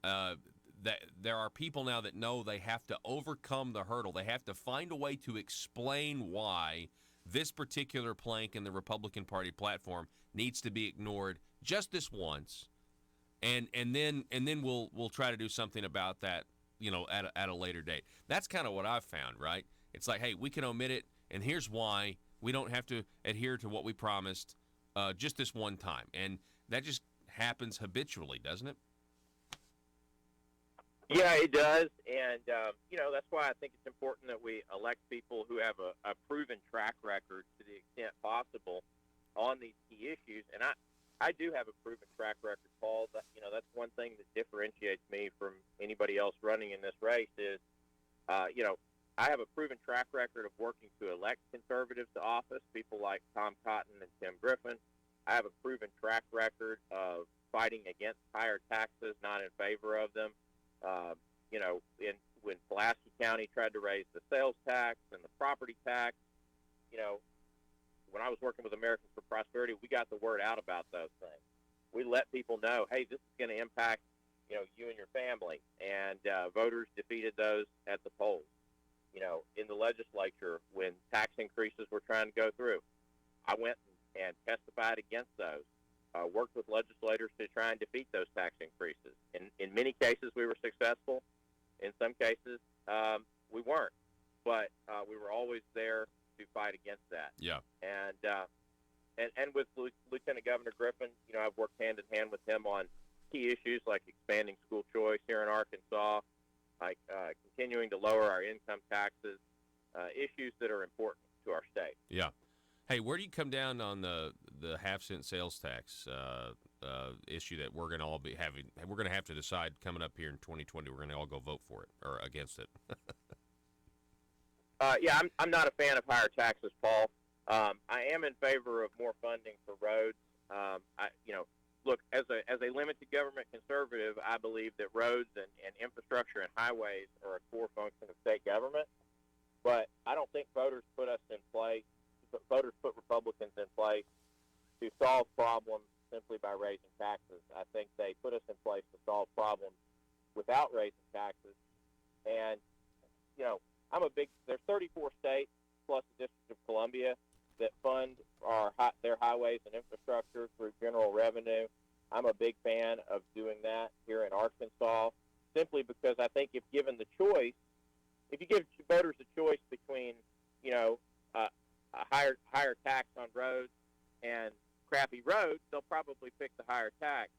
That there are people now that know they have to overcome the hurdle. They have to find a way to explain why this particular plank in the Republican Party platform needs to be ignored just this once, and then we'll try to do something about that, at a later date. That's kind of what I've found, right? It's like, hey, we can omit it, and here's why. We don't have to adhere to what we promised just this one time, and that just happens habitually, doesn't it? Yeah, it does, and that's why I think it's important that we elect people who have a proven track record to the extent possible on these key issues. And I do have a proven track record, Paul. That's one thing that differentiates me from anybody else running in this race is, I have a proven track record of working to elect conservatives to office, people like Tom Cotton and Tim Griffin. I have a proven track record of fighting against higher taxes, not in favor of them. When Pulaski County tried to raise the sales tax and the property tax, when I was working with Americans for Prosperity, we got the word out about those things. We let people know, hey, this is going to impact, you and your family. And voters defeated those at the polls. In the legislature, when tax increases were trying to go through, I went and testified against those. Worked with legislators to try and defeat those tax increases. In many cases, we were successful. In some cases, we weren't, but we were always there to fight against that. Yeah. And with Lieutenant Governor Griffin, I've worked hand in hand with him on key issues like expanding school choice here in Arkansas, like continuing to lower our income taxes, issues that are important to our state. Yeah. Hey, where do you come down on the half-cent sales tax issue that we're going to all be having? We're going to have to decide coming up here in 2020. We're going to all go vote for it or against it. Yeah, I'm not a fan of higher taxes, Paul. I am in favor of more funding for roads. Look, as a limited government conservative, I believe that roads and infrastructure and highways are a core function of state government. But I don't think voters put Republicans in place to solve problems simply by raising taxes. I think they put us in place to solve problems without raising taxes. And, there's 34 states plus the District of Columbia that fund their highways and infrastructure through general revenue. I'm a big fan of doing that here in Arkansas, simply because I think if given the choice, if you give voters a choice between, a higher tax on roads and crappy roads, they'll probably pick the higher tax.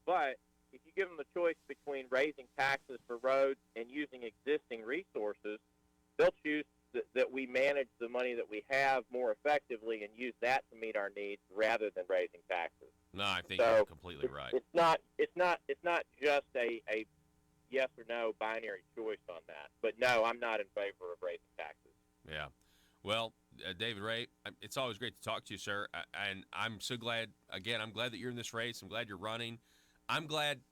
But if you give them the choice between raising taxes for roads and using existing resources, they'll choose that we manage the money that we have more effectively and use that to meet our needs rather than raising taxes. No, I think you're completely right. It's not just a yes or no binary choice on that. But no, I'm not in favor of raising taxes. Yeah. Well, David Ray, it's always great to talk to you, sir. And I'm so glad, again, I'm glad that you're in this race. I'm glad you're running. I'm glad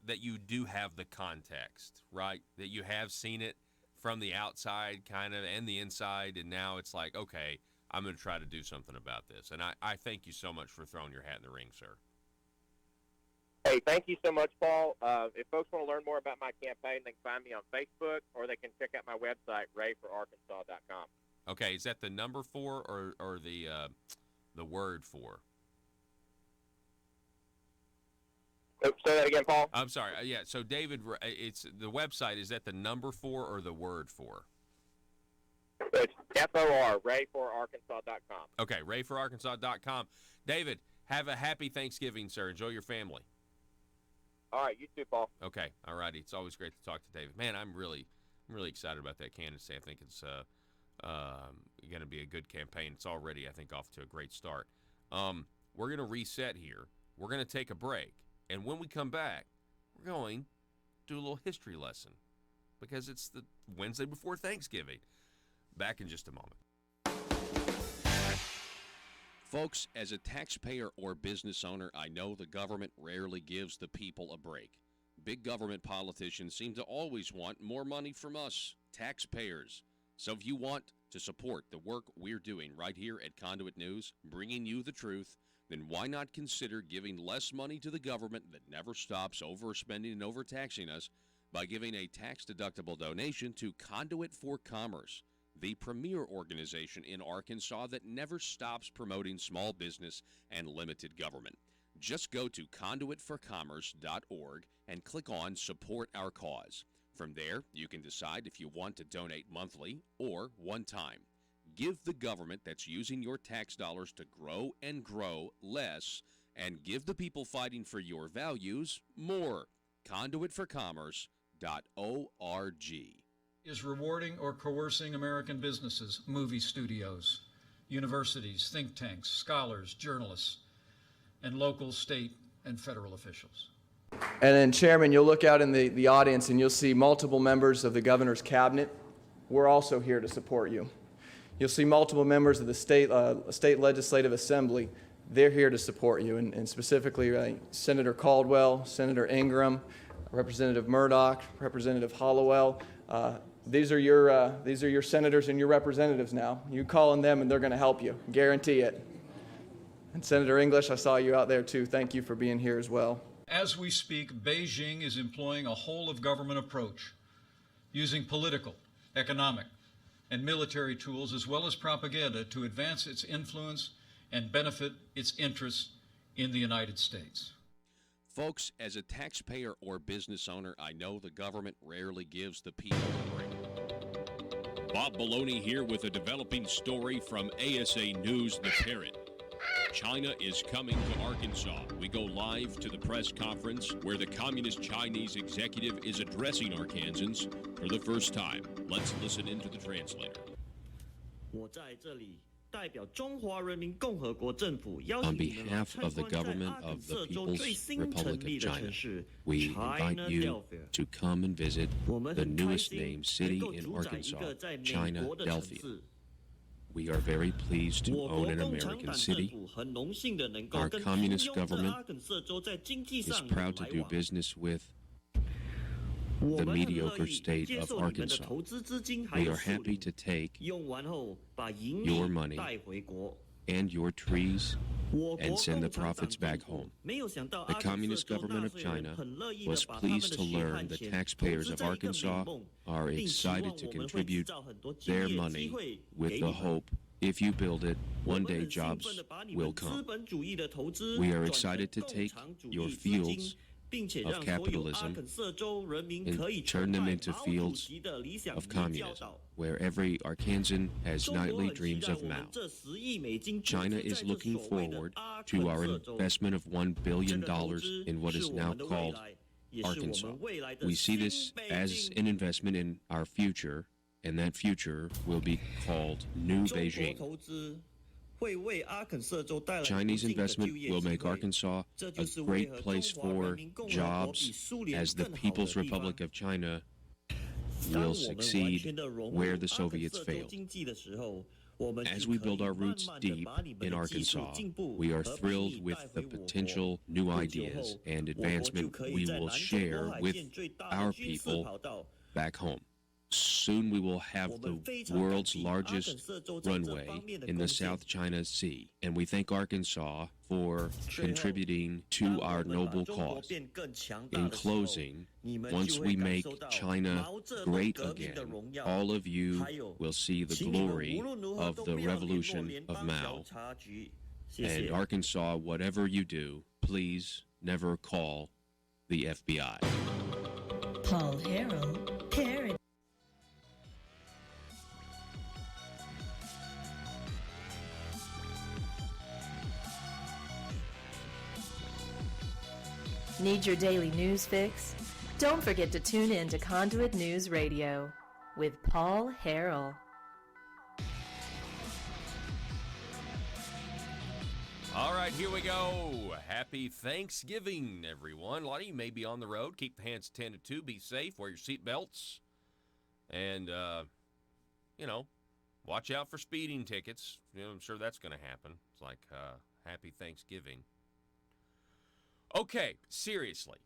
that you do have the context, right? That you have seen it from the outside kind of and the inside, and now it's like, okay, I'm going to try to do something about this. And I thank you so much for throwing your hat in the ring, sir. Hey, thank you so much, Paul. If folks want to learn more about my campaign, they can find me on Facebook or they can check out my website, rayforarkansas.com. Okay, is that the number 4 or the word 4? Say that again, Paul. I'm sorry. Yeah. So David, it's the website. Is that the number 4 or the word 4? It's FOR, rayforarkansas.com. Okay, rayforarkansas.com. David, have a happy Thanksgiving, sir. Enjoy your family. All right, you too, Paul. Okay, all righty. It's always great to talk to David. Man, I'm really excited about that candidacy. I think it's going to be a good campaign. It's already, I think, off to a great start. We're going to reset here. We're going to take a break. And when we come back, we're going to do a little history lesson because it's the Wednesday before Thanksgiving. Back in just a moment. Folks, as a taxpayer or business owner, I know the government rarely gives the people a break. Big government politicians seem to always want more money from us, taxpayers. So if you want to support the work we're doing right here at Conduit News, bringing you the truth, then why not consider giving less money to the government that never stops overspending and overtaxing us by giving a tax-deductible donation to Conduit for Commerce, the premier organization in Arkansas that never stops promoting small business and limited government. Just go to conduitforcommerce.org and click on Support Our Cause. From there, you can decide if you want to donate monthly or one time. Give the government that's using your tax dollars to grow and grow less, and give the people fighting for your values more. Conduitforcommerce.org. Is rewarding or coercing American businesses, movie studios, universities, think tanks, scholars, journalists, and local, state, and federal officials. And then, Chairman, you'll look out in the audience and you'll see multiple members of the governor's cabinet. We're also here to support you. You'll see multiple members of the state legislative assembly. They're here to support you, and specifically Senator Caldwell, Senator Ingram, Representative Murdoch, Representative Hollowell. These are your senators and your representatives now. You call on them, and they're going to help you. Guarantee it. And Senator English, I saw you out there too. Thank you for being here as well. As we speak, Beijing is employing a whole-of-government approach, using political, economic, and military tools as well as propaganda to advance its influence and benefit its interests in the United States. Folks, as a taxpayer or business owner, I know the government rarely gives the people a break. Bob Maloney here with a developing story from ASA News The Parrot. China is coming to Arkansas. We go live to the press conference where the Communist Chinese executive is addressing Arkansans for the first time. Let's listen into the translator. On behalf of the government of the People's Republic of China, we invite you to come and visit the newest named city in Arkansas, China, Delphia. We are very pleased to own an American city. Our communist government is proud to do business with the mediocre state of Arkansas. We are happy to take your money and your trees and send the profits back home. The Communist government of China was pleased to learn the taxpayers of Arkansas are excited to contribute their money with the hope, if you build it, one day jobs will come. We are excited to take your fields of capitalism and turn them into fields of communism, where every Arkansan has nightly dreams of Mao. China is looking forward to our investment of $1 billion in what is now called Arkansas. We see this as an investment in our future, and that future will be called New Beijing. Chinese investment will make Arkansas a great place for jobs, as the People's Republic of China will succeed where the Soviets failed. As we build our roots deep in Arkansas, we are thrilled with the potential new ideas and advancement we will share with our people back home. Soon we will have the world's largest runway in the South China Sea, and we thank Arkansas for contributing to our noble cause. In closing, once we make China great again, all of you will see the glory of the revolution of Mao. And Arkansas, whatever you do, please never call the FBI. Paul Harrell, Parrot. Need your daily news fix? Don't forget to tune in to Conduit News Radio with Paul Harrell. All right, here we go. Happy Thanksgiving, everyone. A lot of you may be on the road. Keep the hands tended to. Be safe. Wear your seatbelts. And, watch out for speeding tickets. I'm sure that's going to happen. It's like Happy Thanksgiving. Okay, seriously.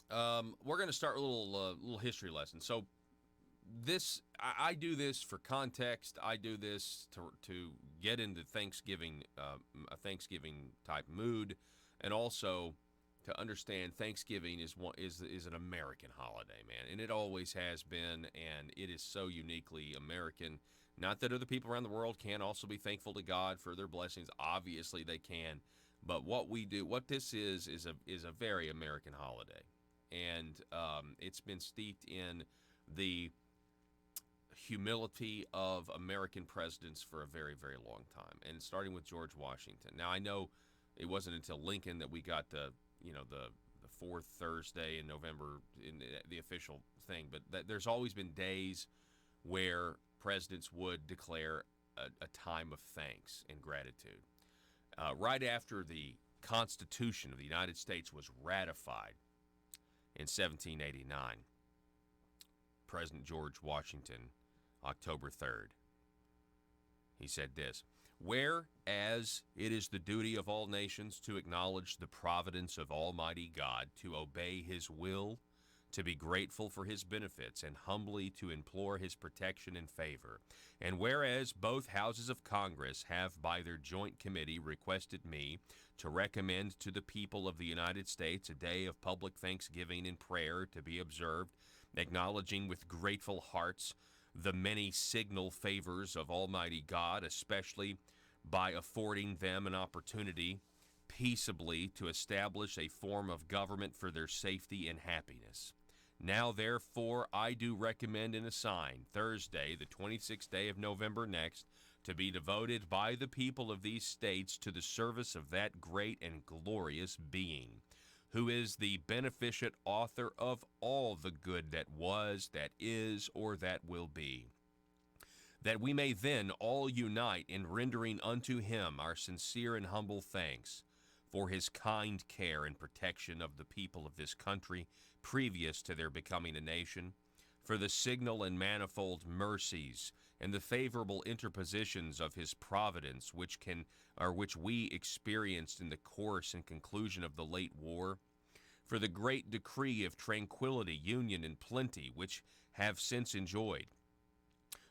We're going to start a little history lesson. So I do this for context. I do this to get into Thanksgiving, a Thanksgiving type mood, and also to understand Thanksgiving is an American holiday, man, and it always has been, and it is so uniquely American. Not that other people around the world can't also be thankful to God for their blessings. Obviously, they can. But what we do, what this is a very American holiday, and it's been steeped in the humility of American presidents for a very, very long time, and starting with George Washington. Now, I know it wasn't until Lincoln that we got the fourth Thursday in November in the official thing, but there's always been days where presidents would declare a time of thanks and gratitude. Right after the Constitution of the United States was ratified in 1789, President George Washington, October 3rd, he said this: "Whereas it is the duty of all nations to acknowledge the providence of Almighty God, to obey His will, to be grateful for His benefits, and humbly to implore His protection and favor. And whereas both houses of Congress have by their joint committee requested me to recommend to the people of the United States a day of public thanksgiving and prayer to be observed, acknowledging with grateful hearts the many signal favors of Almighty God, especially by affording them an opportunity peaceably to establish a form of government for their safety and happiness. Now, therefore, I do recommend and assign Thursday, the 26th day of November next, to be devoted by the people of these states to the service of that great and glorious being, who is the beneficent author of all the good that was, that is, or that will be, that we may then all unite in rendering unto him our sincere and humble thanks for his kind care and protection of the people of this country previous to their becoming a nation, for the signal and manifold mercies and the favorable interpositions of his providence which we experienced in the course and conclusion of the late war, for the great decree of tranquility, union, and plenty which have since enjoyed,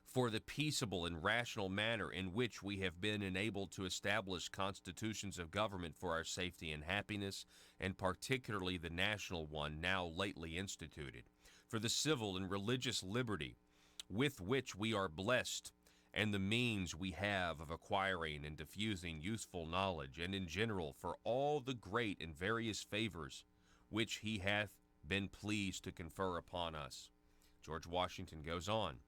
for the peaceable and rational manner in which we have been enabled to establish constitutions of government for our safety and happiness, and particularly the national one now lately instituted, for the civil and religious liberty with which we are blessed, and the means we have of acquiring and diffusing useful knowledge, and in general for all the great and various favors which he hath been pleased to confer upon us. George Washington goes on.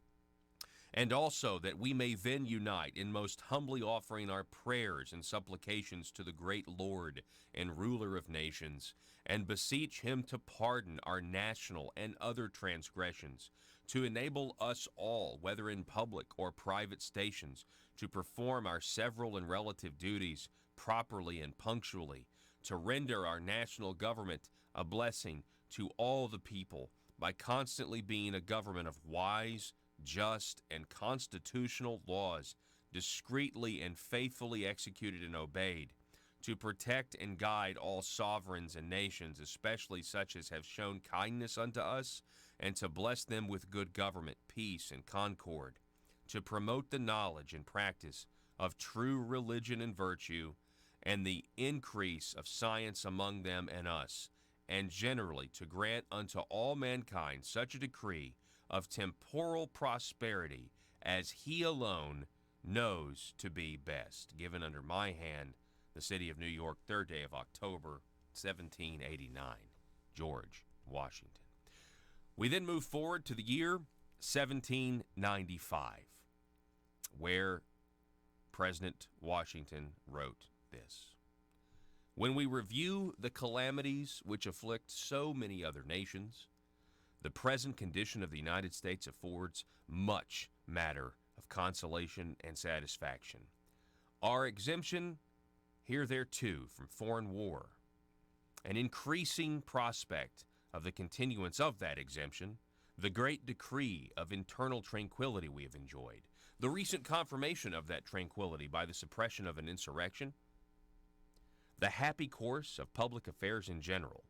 And also that we may then unite in most humbly offering our prayers and supplications to the great Lord and ruler of nations, and beseech him to pardon our national and other transgressions, to enable us all, whether in public or private stations, to perform our several and relative duties properly and punctually, to render our national government a blessing to all the people by constantly being a government of wise, just, and constitutional laws, discreetly and faithfully executed and obeyed, to protect and guide all sovereigns and nations, especially such as have shown kindness unto us, and to bless them with good government, peace, and concord, to promote the knowledge and practice of true religion and virtue, and the increase of science among them and us, and generally to grant unto all mankind such a decree of temporal prosperity as he alone knows to be best. Given under my hand, the city of New York, 3rd day of October, 1789. George Washington. We then move forward to the year 1795, where President Washington wrote this. When we review the calamities which afflict so many other nations, the present condition of the United States affords much matter of consolation and satisfaction. Our exemption herethereto from foreign war, an increasing prospect of the continuance of that exemption, the great decree of internal tranquility we have enjoyed, the recent confirmation of that tranquility by the suppression of an insurrection, the happy course of public affairs in general,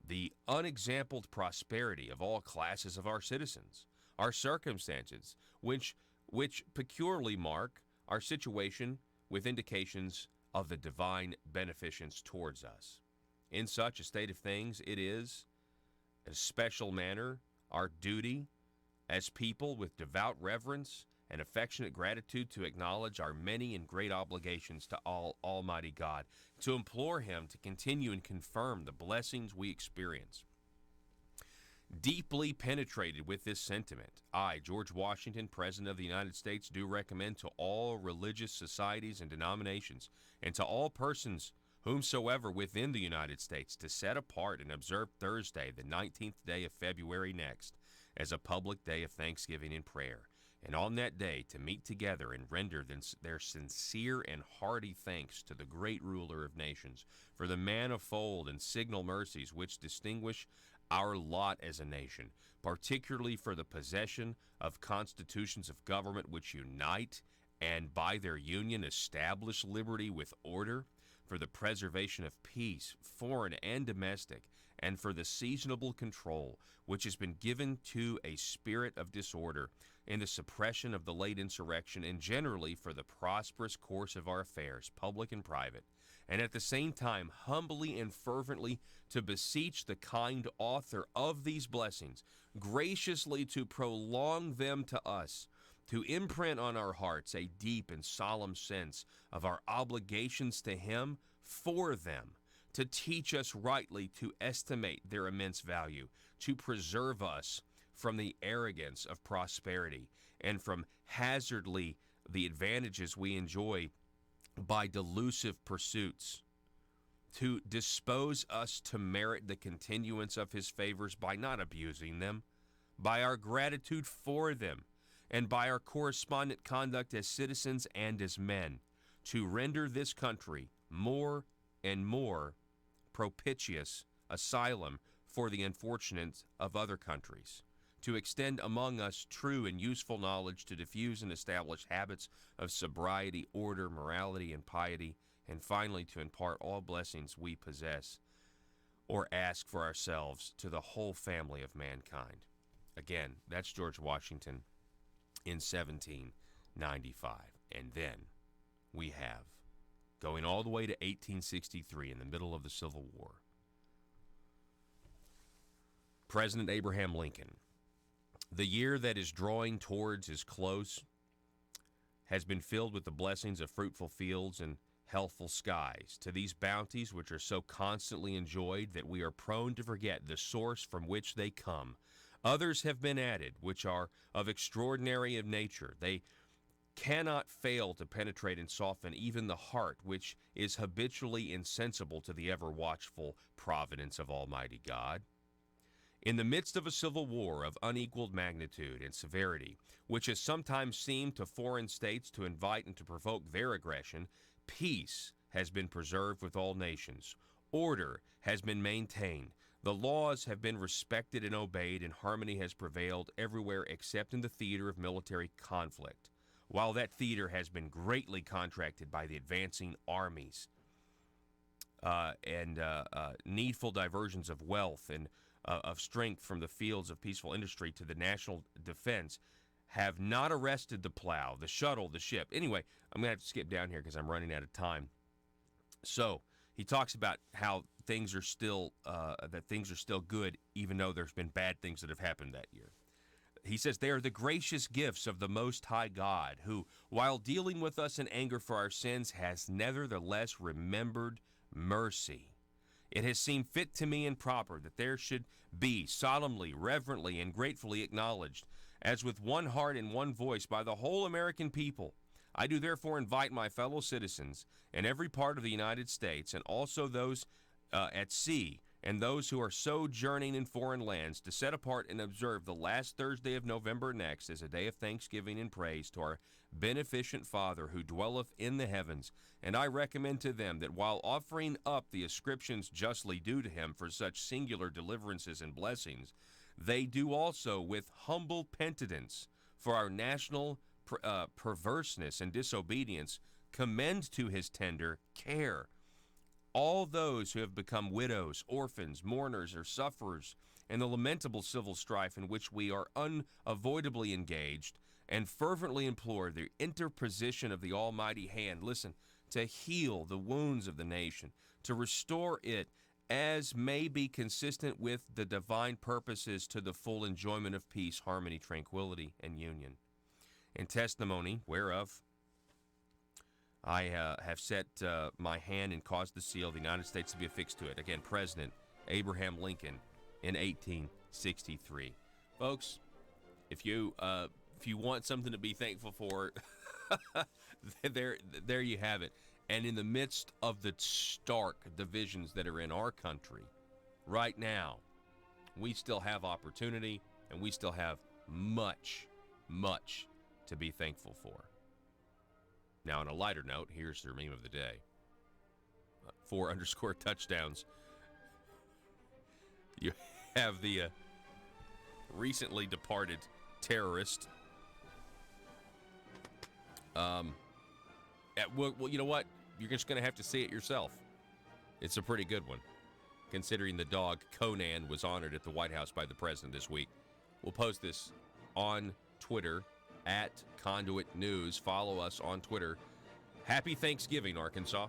the unexampled prosperity of all classes of our citizens, our circumstances, which peculiarly mark our situation with indications of the divine beneficence towards us. In such a state of things, it is, in a special manner, our duty as people with devout reverence and affectionate gratitude to acknowledge our many and great obligations to Almighty God, to implore him to continue and confirm the blessings we experience. Deeply penetrated with this sentiment, I, George Washington, President of the United States, do recommend to all religious societies and denominations, and to all persons whomsoever within the United States, to set apart and observe Thursday, the 19th day of February next, as a public day of thanksgiving and prayer, and on that day to meet together and render their sincere and hearty thanks to the great ruler of nations for the manifold and signal mercies which distinguish our lot as a nation, particularly for the possession of constitutions of government which unite and by their union establish liberty with order, for the preservation of peace, foreign and domestic, and for the seasonable control which has been given to a spirit of disorder in the suppression of the late insurrection, and generally for the prosperous course of our affairs, public and private, and at the same time humbly and fervently to beseech the kind author of these blessings graciously to prolong them to us, to imprint on our hearts a deep and solemn sense of our obligations to him for them, to teach us rightly to estimate their immense value, to preserve us from the arrogance of prosperity and from hazardly the advantages we enjoy by delusive pursuits, to dispose us to merit the continuance of his favors by not abusing them, by our gratitude for them, and by our correspondent conduct as citizens and as men, to render this country more and more propitious asylum for the unfortunate of other countries, to extend among us true and useful knowledge, to diffuse and establish habits of sobriety, order, morality, and piety, and finally to impart all blessings we possess or ask for ourselves to the whole family of mankind. Again, that's George Washington in 1795. And then we have, going all the way to 1863, in the middle of the Civil War, President Abraham Lincoln. The year that is drawing towards his close has been filled with the blessings of fruitful fields and healthful skies. To these bounties, which are so constantly enjoyed that we are prone to forget the source from which they come, others have been added, which are of extraordinary of nature. They cannot fail to penetrate and soften even the heart, which is habitually insensible to the ever-watchful providence of Almighty God. In the midst of a civil war of unequaled magnitude and severity, which has sometimes seemed to foreign states to invite and to provoke their aggression, peace has been preserved with all nations. Order has been maintained. The laws have been respected and obeyed, and harmony has prevailed everywhere except in the theater of military conflict, while that theater has been greatly contracted by the advancing armies and needful diversions of wealth and of strength from the fields of peaceful industry to the national defense have not arrested the plow, the shuttle, the ship. Anyway, I'm going to have to skip down here because I'm running out of time. So he talks about how things are still good, even though there's been bad things that have happened that year. He says, they are the gracious gifts of the Most High God, who, while dealing with us in anger for our sins, has nevertheless remembered mercy. It has seemed fit to me and proper that there should be solemnly, reverently, and gratefully acknowledged, as with one heart and one voice by the whole American people. I do therefore invite my fellow citizens in every part of the United States, and also those at sea, and those who are sojourning in foreign lands, to set apart and observe the last Thursday of November next as a day of thanksgiving and praise to our beneficent Father who dwelleth in the heavens. And I recommend to them that while offering up the ascriptions justly due to him for such singular deliverances and blessings, they do also with humble penitence for our national perverseness and disobedience commend to his tender care all those who have become widows, orphans, mourners, or sufferers in the lamentable civil strife in which we are unavoidably engaged, and fervently implore the interposition of the almighty hand, listen, to heal the wounds of the nation, to restore it as may be consistent with the divine purposes to the full enjoyment of peace, harmony, tranquility, and union. In testimony whereof I have set my hand and caused the seal of the United States to be affixed to it. Again, President Abraham Lincoln in 1863. Folks, if you want something to be thankful for, there you have it. And in the midst of the stark divisions that are in our country right now, we still have opportunity, and we still have much, much to be thankful for. Now, on a lighter note, here's the meme of the day. 4_ touchdowns. You have the recently departed terrorist. Well, you know what? You're just going to have to see it yourself. It's a pretty good one, considering the dog Conan was honored at the White House by the president this week. We'll post this on Twitter at Conduit News. Follow us on Twitter. Happy Thanksgiving, Arkansas.